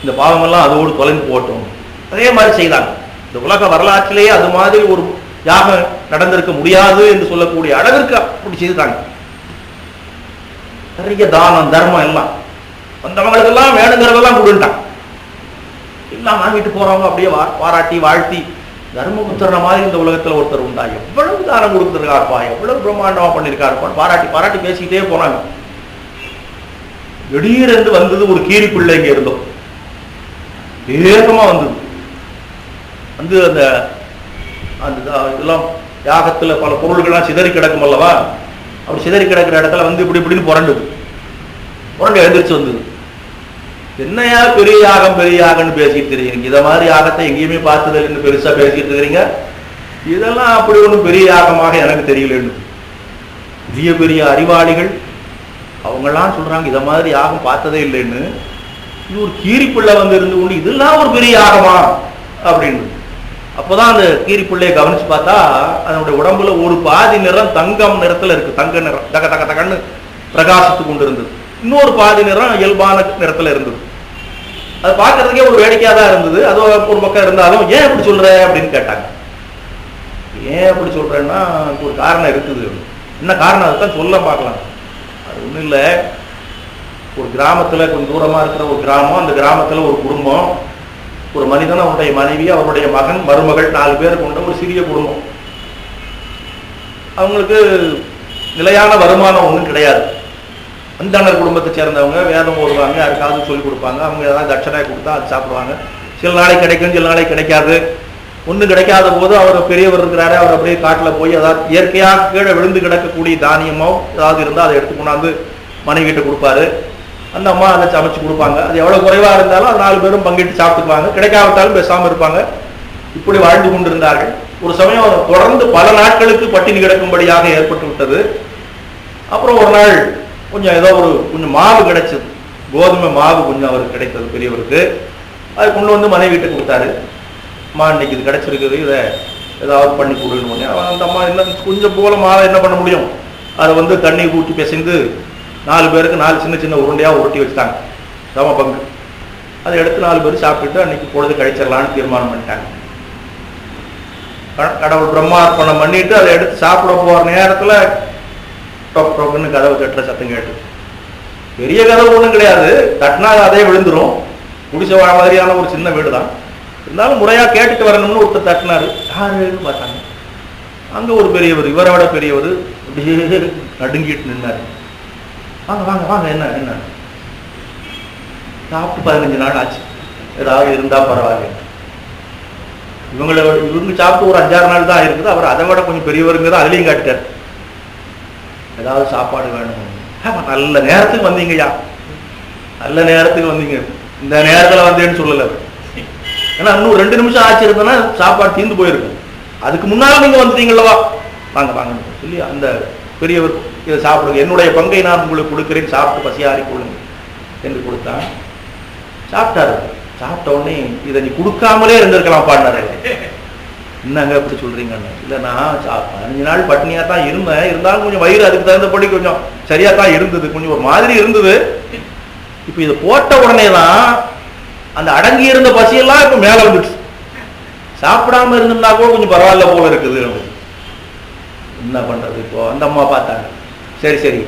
இந்த பாவமெல்லாம் அதோடு தொலைந்து போட்டோம். அதே மாதிரி செய்தாங்க. இந்த உலக வரலாற்றிலேயே அது மாதிரி ஒரு யாகம் நடந்திருக்க முடியாது என்று சொல்லக்கூடிய அளவிற்கு அப்படி செய்தாங்க. நிறைய தானம் தர்மம் எல்லாம் வந்தவங்களுக்கெல்லாம் வேணுங்கிறதெல்லாம் கொடுண்டான். எல்லாம் வாங்கிட்டு போறவங்க அப்படியே பாராட்டி வாழ்த்தி, தர்மபுத்திரன மாதிரி இந்த உலகத்துல ஒருத்தர் உண்டா, எவ்வளவு தானம் கொடுத்துருக்காருப்பா, எவ்வளவு பிரம்மாண்டமா பண்ணிருக்காருப்பான்னு பாராட்டி பாராட்டி பேசிக்கிட்டே போனாங்க. திடீரென்று வந்தது ஒரு கீரி பிள்ளை. இங்க இருந்தோம், வேகமா வந்தது. வந்து அந்த அந்த இதெல்லாம் யாகத்துல பல பொருள்கள்லாம் சிதறி கிடக்கும் அல்லவா, அப்படி சிதறி கிடக்கிற இடத்துல வந்து இப்படி இப்படின்னு புரண்டுது. புரண்டு எழுந்திரிச்சு வந்தது. என்னையா பெரிய யாகம் பெரிய யாகம்னு பேசிட்டு இருக்கிறீங்க, இதை மாதிரி யாகத்தை எங்கேயுமே பார்த்ததில்லைன்னு பெருசா பேசிட்டு இருக்கிறீங்க, இதெல்லாம் அப்படி ஒன்றும் பெரிய யாகமாக எனக்கு தெரியலன்னு. பெரிய பெரிய அறிவாளிகள் அவங்கெல்லாம் சொல்றாங்க இதை மாதிரி யாகம் பார்த்ததே இல்லைன்னு. இது ஒரு கீரிப்பிள்ளை வந்து இருந்து கொண்டு இதெல்லாம் ஒரு பெரிய யாகமா அப்படின்னு. அப்போதான் அந்த கீரிப்பிள்ளையை கவனிச்சு பார்த்தா அதனுடைய உடம்புல ஒரு பாதி நிறம் தங்கம் நிறத்துல இருக்கு. தங்க நிறம் தக தக தகன்னு பிரகாசித்து கொண்டு இருந்தது. இன்னொரு பாதி நிறம் இயல்பான நிறத்துல இருந்தது. அது பார்க்கறதுக்கே ஒரு வேடிக்கையா தான் இருந்தது. அது ஒரு பக்கம் இருந்தாலும் ஏன் அப்படி சொல்ற அப்படின்னு கேட்டாங்க. ஏன் அப்படி சொல்றேன்னா ஒரு காரணம் இருக்குது. என்ன காரணம், அதுதான் சொல்ல பார்க்கலாம். அது ஒன்றும் இல்லை, ஒரு கிராமத்துல கொஞ்சம் தூரமா இருக்கிற ஒரு கிராமம், அந்த கிராமத்துல ஒரு குடும்பம், ஒரு மனிதன், அவருடைய மனைவி, அவருடைய மகன், மருமகள், 4 பேர் கொண்ட ஒரு சிறிய குடும்பம். அவங்களுக்கு நிலையான வருமானம் ஒன்றும் கிடையாது. அந்தனர் குடும்பத்தை சேர்ந்தவங்க வேதம் ஓடுவாங்க, யாருக்காவது சொல்லிக் கொடுப்பாங்க, அவங்க ஏதாவது தட்சணை கொடுத்தா அது சாப்பிடுவாங்க. சில நாளைக்கு கிடைக்கும், சில நாளைக்கு கிடைக்காது. ஒன்றும் கிடைக்காத போது அவர் பெரியவர் இருக்கிறாரு, அவர் அப்படியே காட்டில் போய் அதாவது இயற்கையாக கீழே விழுந்து கிடக்கக்கூடிய தானியமோ ஏதாவது இருந்தால் அதை எடுத்து கொண்டாந்து மனைவிட்ட கொடுப்பாரு. அந்த அம்மா அதை சமைச்சு கொடுப்பாங்க. அது எவ்வளோ குறைவாக இருந்தாலும் அது 4 பேரும் பங்கிட்டு சாப்பிட்டுக்குவாங்க. கிடைக்காவிட்டாலும் பேசாமல் இருப்பாங்க. இப்படி வாழ்ந்து கொண்டிருந்தார்கள். ஒரு சமயம் தொடர்ந்து பல நாட்களுக்கு பட்டினி கிடக்கும்படியாக ஏற்பட்டு விட்டது. அப்புறம் ஒரு நாள் கொஞ்சம் ஏதோ கொஞ்சம் மாவு கிடைச்சது, கோதுமை மாவு கொஞ்சம் அவருக்கு கிடைத்தது பெரியவருக்கு. அதை கொண்டு வந்து மனைவிட்ட கொடுத்தாரு. அம்மா இன்னைக்கு இது கிடைச்சிருக்குது, இதை ஏதாவது பண்ணி கொடுக்கணும். அந்த அம்மா என்ன கொஞ்சம் போல மாவை என்ன பண்ண முடியும், அதை வந்து தண்ணி ஊற்றி பிசைந்து 4 பேருக்கு 4 சின்ன சின்ன உருண்டையாக உருட்டி வச்சுட்டாங்க, சம பங்கு. அதை எடுத்து 4 பேர் சாப்பிட்டுட்டு அன்னைக்கு பொழுது கிடைச்சிடலான்னு தீர்மானம் பண்ணிட்டாங்க. கடவுள் பிரம்மார்ப்பணம் பண்ணிட்டு அதை எடுத்து சாப்பிட போகிற நேரத்தில் டொக் டொக்குன்னு கதவை தட்டுற சத்தம் கேட்டு. பெரிய கதவு ஒன்றும் கிடையாது, தட்டினா அதே விழுந்துரும். குடிசை மாதிரியான ஒரு சின்ன வீடு தான். இருந்தாலும் முறையாக கேட்டுட்டு வரணும்னு ஒருத்தர் தட்டினாரு. யாருன்னு பார்த்தாங்க. அங்கே ஒரு பெரியவர், இவரோட பெரியவர், அப்படியே நடுங்கிட்டு நின்னாரு. வாங்க வாங்க வாங்க, என்ன என்ன சாப்பிட்டு 15 நாள் ஆச்சு, ஏதாவது இருந்தால் பரவாயில்ல. இவங்க சாப்பிட்டு ஒரு 5-6 நாள் தான் இருக்குது. அவர் அதை விட கொஞ்சம் பெரியவருங்கிறத அதுலேயும் காட்டிட்டார். ஏதாவது சாப்பாடு வேணும். நல்ல நேரத்துக்கு வந்தீங்கய்யா, நல்ல நேரத்துக்கு வந்தீங்க. இந்த நேரத்தில் வந்தேன்னு சொல்லலை. ஏன்னா இன்னும் 2 நிமிஷம் ஆச்சு இருந்தேன்னா சாப்பாடு தீர்ந்து போயிருக்கும். அதுக்கு முன்னால் நீங்கள் வந்துட்டீங்களவா, வாங்க வாங்க சொல்லி அந்த பெரியவர் இதை சாப்பிடுங்க, என்னுடைய பங்கை நான் உங்களுக்கு கொடுக்குறேன், சாப்பிட்டு பசியாறி கொள்ளுங்க என்று கொடுத்தான். சாப்பிட்டாரு. சாப்பிட்ட உடனே இதை நீ கொடுக்காமலே இருந்திருக்கலாம் பாடினாரு. என்னங்க அப்படி சொல்றீங்கன்னு. இல்லை, நான் 15 நாள் பட்னியா தான் இருந்தேன், இருந்தாலும் கொஞ்சம் வயிறு அதுக்கு தகுந்தபடி கொஞ்சம் சரியா தான் இருந்தது, கொஞ்சம் ஒரு மாதிரி இருந்தது. இப்போ இதை போட்ட உடனே தான் அந்த அடங்கி இருந்த பசியெல்லாம் இப்போ மேலே வந்துடுச்சு. சாப்பிடாம இருந்திருந்தா கூட கொஞ்சம் பரவாயில்ல போல இருக்குது. என்ன பண்றது இப்போ? அந்த அம்மா பார்த்தாங்க. சரி சரி,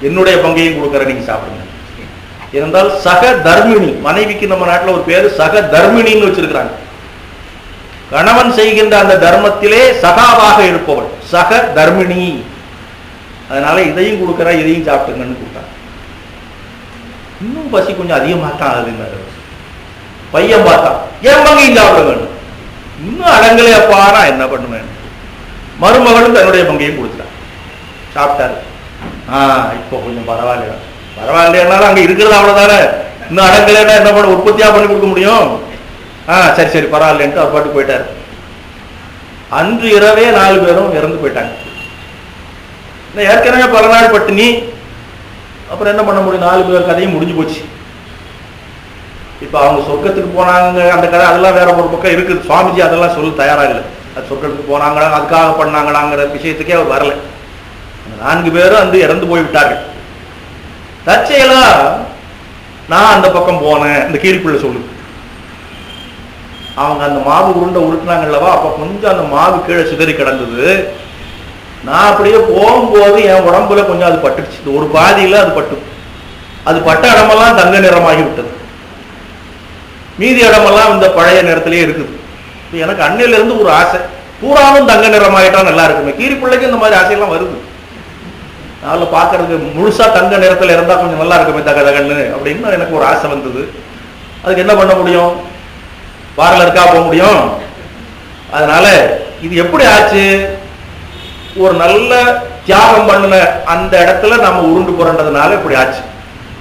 என்னுடைய பங்கையும் கொடுக்குற, நீங்க சாப்பிடுங்க. இருந்தால் சக தர்மிணி, மனைவிக்கு நம்ம நாட்டில் ஒரு பேரு சக தர்மிணின்னு வச்சிருக்கிறாங்க. கணவன் செய்கின்ற அந்த தர்மத்திலே சகாவாக இருப்பவள் சக தர்மிணி. அதனால இதையும் கொடுக்குற, இதையும் சாப்பிட்டுங்கன்னு கொடுத்தாங்க. இன்னும் பசி கொஞ்சம் அதிகமாக தான் ஆகுதுன்னாரு. பையன் பார்த்தான், என் பங்கையும் சாப்பிட வேண்டும். இன்னும் அடங்கலே அப்பா, நான் என்ன பண்ணுவேன். மருமகளும் தன்னுடைய பங்கையும் கொடுத்துட்டான், சாப்பிட்டாரு. இப்போ கொஞ்சம் பரவாயில்ல, பரவாயில்லையானாலும் அங்கே இருக்கிறது அவ்வளோதானே. இன்னும் அடங்கலைன்னா என்ன பண்ண, உற்பத்தியாக பண்ணி கொடுக்க முடியும். சரி சரி பரவாயில்லன்ட்டு அவர் பாட்டு போயிட்டார். அன்று இரவே 4 பேரும் இறந்து போயிட்டாங்க. ஏற்கனவே பல நாள் பட்டினி, அப்புறம் என்ன பண்ண முடியும், 4 பேர் கதையும் முடிஞ்சு போச்சு. இப்ப அவங்க சொர்க்கத்துக்கு போனாங்க, அந்த கதை அதெல்லாம் வேற ஒரு பக்கம் இருக்குது. சுவாமிஜி அதெல்லாம் சொல்ல தயாராகல. அது சொர்க்கத்துக்கு போனாங்களா அதுக்காக பண்ணாங்களாங்கிற விஷயத்துக்கே அவர் வரல. 4 பேரும் வந்து இறந்து போய்விட்டார்கள். தற்செயலா நான் அந்த பக்கம் போனேன். இந்த கீழ்ப்புள்ள சொல்லு, அவங்க அந்த மாவு உருண்டை உருட்டினாங்கல்லவா, அப்ப கொஞ்சம் அந்த மாவு கீழே சிதறி கிடந்தது. நான் அப்படியே போகும்போது என் உடம்புல கொஞ்சம் அது பட்டுச்சு. ஒரு பாதியில அது பட்டு, அது பட்ட இடமெல்லாம் தங்க நிறமாகி விட்டது. மீதி இடமெல்லாம் இந்த பழைய நிறத்திலேயே இருக்குது. எனக்கு அன்னையில இருந்து ஒரு ஆசை, பூராவும் தங்க நிறமாயிட்டா நல்லா இருக்குமே. கீரிப்பிள்ளைக்கு இந்த மாதிரி ஆசையெல்லாம் வருது. அதனால பார்க்கறதுக்கு முழுசா தங்க நிறத்துல இருந்தா கொஞ்சம் நல்லா இருக்குமே தகதகன்னு அப்படின்னு எனக்கு ஒரு ஆசை வந்தது. அதுக்கு என்ன பண்ண முடியும், பார்லருக்கா போக முடியும். அதனால இது எப்படி ஆச்சு, ஒரு நல்ல தியாகம் பண்ணின அந்த இடத்துல நம்ம உருண்டு புரண்டதுனால இப்படி ஆச்சு.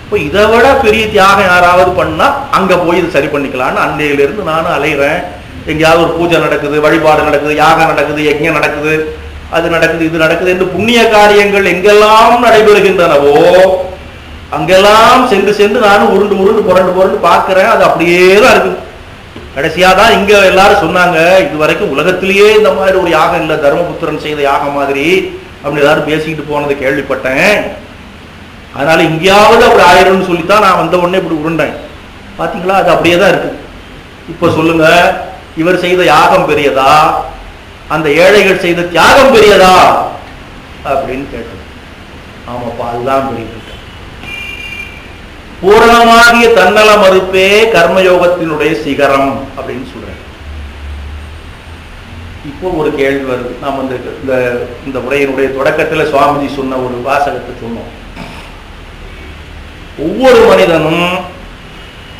இப்போ இதை விட பெரிய தியாகம் யாராவது பண்ணா அங்க போய் இது சரி பண்ணிக்கலான்னு அன்னையிலிருந்து நானும் அலைகிறேன். எங்கேயாவது ஒரு பூஜை நடக்குது, வழிபாடு நடக்குது, யாகம் நடக்குது, யஜ்ஞம் நடக்குது, அது நடக்குது, இது நடக்குது என்று புண்ணிய காரியங்கள் எங்கெல்லாம் நடைபெறுகின்றனவோ அங்கெல்லாம் சென்று சென்று நானும் உருண்டு உருண்டு புரண்டு புரண்டு பார்க்கிறேன். அது அப்படியே தான் இருக்குது. கடைசியா தான் இங்க எல்லாரும் சொன்னாங்க, இது வரைக்கும் உலகத்திலேயே இந்த மாதிரி ஒரு யாகம் இல்லை, தர்மபுத்திரன் செய்த யாகம் மாதிரி அப்படி எல்லாரும் பேசிக்கிட்டு போனதை கேள்விப்பட்டேன். அதனால இங்கேயாவது அப்படி ஆயிரம்னு சொல்லித்தான் நான் வந்த உடனே இப்படி உருண்டேன். பாத்தீங்களா, அது அப்படியே தான் இருக்கு. இப்ப சொல்லுங்க, இவர் செய்த யாகம் பெரியதா, அந்த ஏழைகள் செய்த தியாகம் பெரியதா அப்படின்னு கேட்டது. ஆமாப்பா, அதுதான் பெரிய. பூரணமாகிய தன்னல மறுப்பே கர்மயோகத்தினுடைய சிகரம் அப்படின்னு சொல்றேன். இப்போ ஒரு கேள்வி வருது. நாம் வந்து இந்த உரையினுடைய தொடக்கத்தில் சுவாமிஜி சொன்ன ஒரு வாசகத்தை சொன்னோம். ஒவ்வொரு மனிதனும்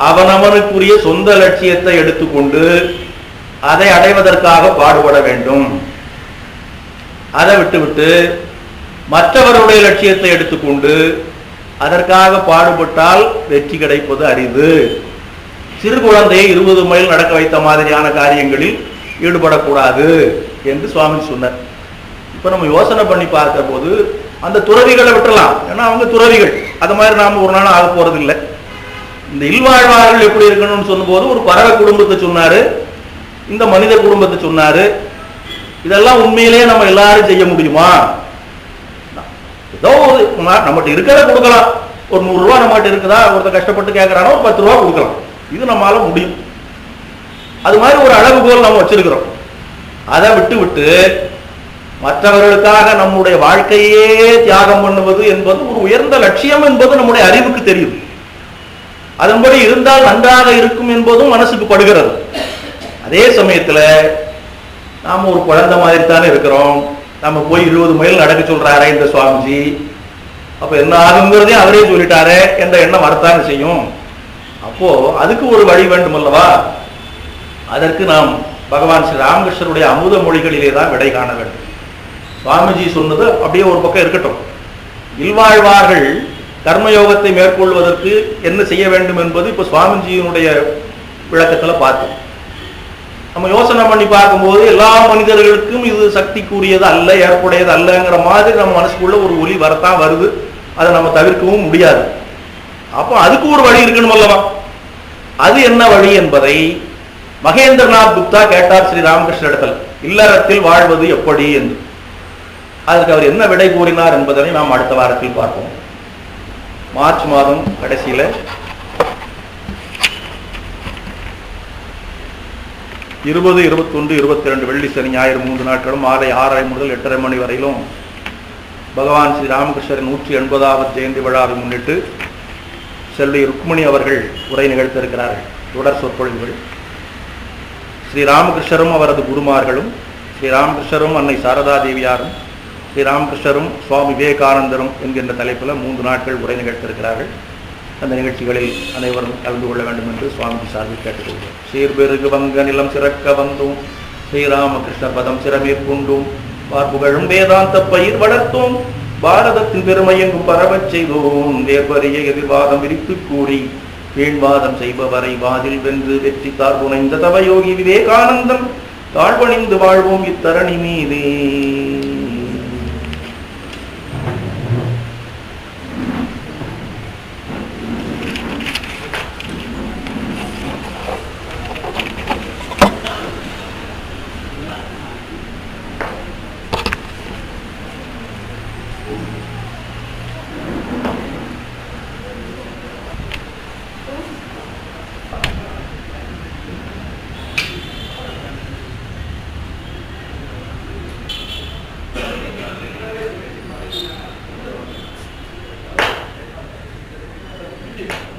அவனவனுக்குரிய சொந்த லட்சியத்தை எடுத்துக்கொண்டு அதை அடைவதற்காக பாடுபட வேண்டும். அதை விட்டுவிட்டு மற்றவருடைய லட்சியத்தை எடுத்துக்கொண்டு அதற்காக பாடுபட்டால் வெற்றி கிடைப்பது அரிது. சிறு குழந்தையை 20 மைல் நடக்க வைத்த மாதிரியான காரியங்களில் ஈடுபடக்கூடாது என்று சுவாமி சொன்னார். இப்ப நம்ம யோசனை பண்ணி பார்த்த போது அந்த துறவிகளை விட்டுலாம், ஏன்னா அவங்க துறவிகள், அது மாதிரி நாம ஒரு நாள் ஆக போறது இல்லை. இந்த இல்வாழ்வார்கள் எப்படி இருக்கணும்னு சொன்னபோது ஒரு பறவை குடும்பத்தை சொன்னாரு, இந்த மனித குடும்பத்தை சொன்னாரு. இதெல்லாம் உண்மையிலேயே நம்ம எல்லாரும் செய்ய முடியுமா? ஏதோ நம்மகிட்ட இருக்கிறத கொடுக்கலாம். ஒரு 100 ரூபா நம்மகிட்ட இருக்குதா, ஒருத்தர் கஷ்டப்பட்டு கேட்கறானோ ஒரு 10 ரூபா கொடுக்கலாம். இது நம்மளால முடியும். அது மாதிரி ஒரு அளவுகோல் நம்ம வச்சிருக்கிறோம். அதை விட்டு விட்டு மற்றவர்களுக்காக நம்முடைய வாழ்க்கையே தியாகம் பண்ணுவது என்பது ஒரு உயர்ந்த லட்சியம் என்பது நம்முடைய அறிவுக்கு தெரியும். அதன்படி இருந்தால் நன்றாக இருக்கும் என்பதும் மனசுக்கு படுகிறது. அதே சமயத்துல நாம ஒரு குழந்தை மாதிரி தானே இருக்கிறோம். நம்ம போய் 20 மைல் நடக்க சொல்றாரே இந்த சுவாமிஜி, அப்ப என்ன ஆகுங்கிறதையும் அவரே சொல்லிட்டாரே என்ற எண்ணம் வரத்தானே செய்யும். அப்போ அதுக்கு ஒரு வழி வேண்டும் அல்லவா? அதற்கு நாம் பகவான் ஸ்ரீ ராமகிருஷ்ணருடைய அமுத மொழிகளிலே தான் விடை காண வேண்டும். சுவாமிஜி சொன்னது அப்படியே ஒரு பக்கம் இருக்கட்டும். இல்வாழ்வார்கள் கர்மயோகத்தை மேற்கொள்வதற்கு என்ன செய்ய வேண்டும் என்பது இப்ப சுவாமிஜியினுடைய விளக்கத்துல பார்த்தோம். நம்ம யோசனை பண்ணி பார்க்கும்போது எல்லா மனிதர்களுக்கும் இது சக்திக்குரியது அல்ல, ஏற்புடையது அல்லங்கிற மாதிரி நம்ம மனசுக்குள்ள ஒரு ஒலி வரத்தான் வருது. அதை நம்ம தவிர்க்கவும் முடியாது. அப்போ அதுக்கு ஒரு வழி இருக்கணும் அல்லவா? அது என்ன வழி என்பதை மகேந்திரநாத் குப்தா கேட்டார் ஸ்ரீ ராமகிருஷ்ண இடத்துல, இல்லறத்தில் வாழ்வது எப்படி என்று. அதற்கு அவர் என்ன விடை கூறினார் என்பதனை நாம் அடுத்த வாரத்தில் பார்ப்போம். மார்ச் மாதம் கடைசியில 20, 21, 22 வெள்ளி சனி ஞாயிறு 3 நாட்களும் மாலை 6:30 முதல் 8:30 மணி வரையிலும் பகவான் ஸ்ரீ ராமகிருஷ்ணரின் 180வது ஜெயந்தி விழாவை முன்னிட்டு செல்வி ருக்மணி அவர்கள் உரை நிகழ்த்திருக்கிறார்கள். தொடர் சொற்பொழிவுகள். ஸ்ரீராமகிருஷ்ணரும் அவரது குருமார்களும், ஸ்ரீராமகிருஷ்ணரும் அன்னை சாரதா தேவியாரும், ஸ்ரீராமகிருஷ்ணரும் சுவாமி விவேகானந்தரும் என்கின்ற தலைப்பில் 3 நாட்கள் உரை நிகழ்த்திருக்கிறார்கள். அந்த நிகழ்ச்சிகளில் அனைவரும் கலந்து கொள்ள வேண்டும் என்று சுவாமிஜி சார்பில் கேட்டுக்கொள்கிறோம். சீர்பெருகு வங்க நிலம் சிறக்க வந்தோம், ஸ்ரீராமகிருஷ்ண பதம் சிறமேற்கொண்டோம், பார்ப்புகழும் வேதாந்த பயிர் வளர்த்தோம், பாரதத்தின் பெருமை எங்கும் பரவச் செய்தோம், நேர்வரிய எதிர்வாதம் விரித்து கூறி வீண்வாதம் செய்பவரை வாதில் வென்று வெற்றி தார்புனைந்த தவயோகி விவேகானந்தம் தாழ்வணிந்து வாழ்வோம் இத்தரணி மீதே. நன்றி.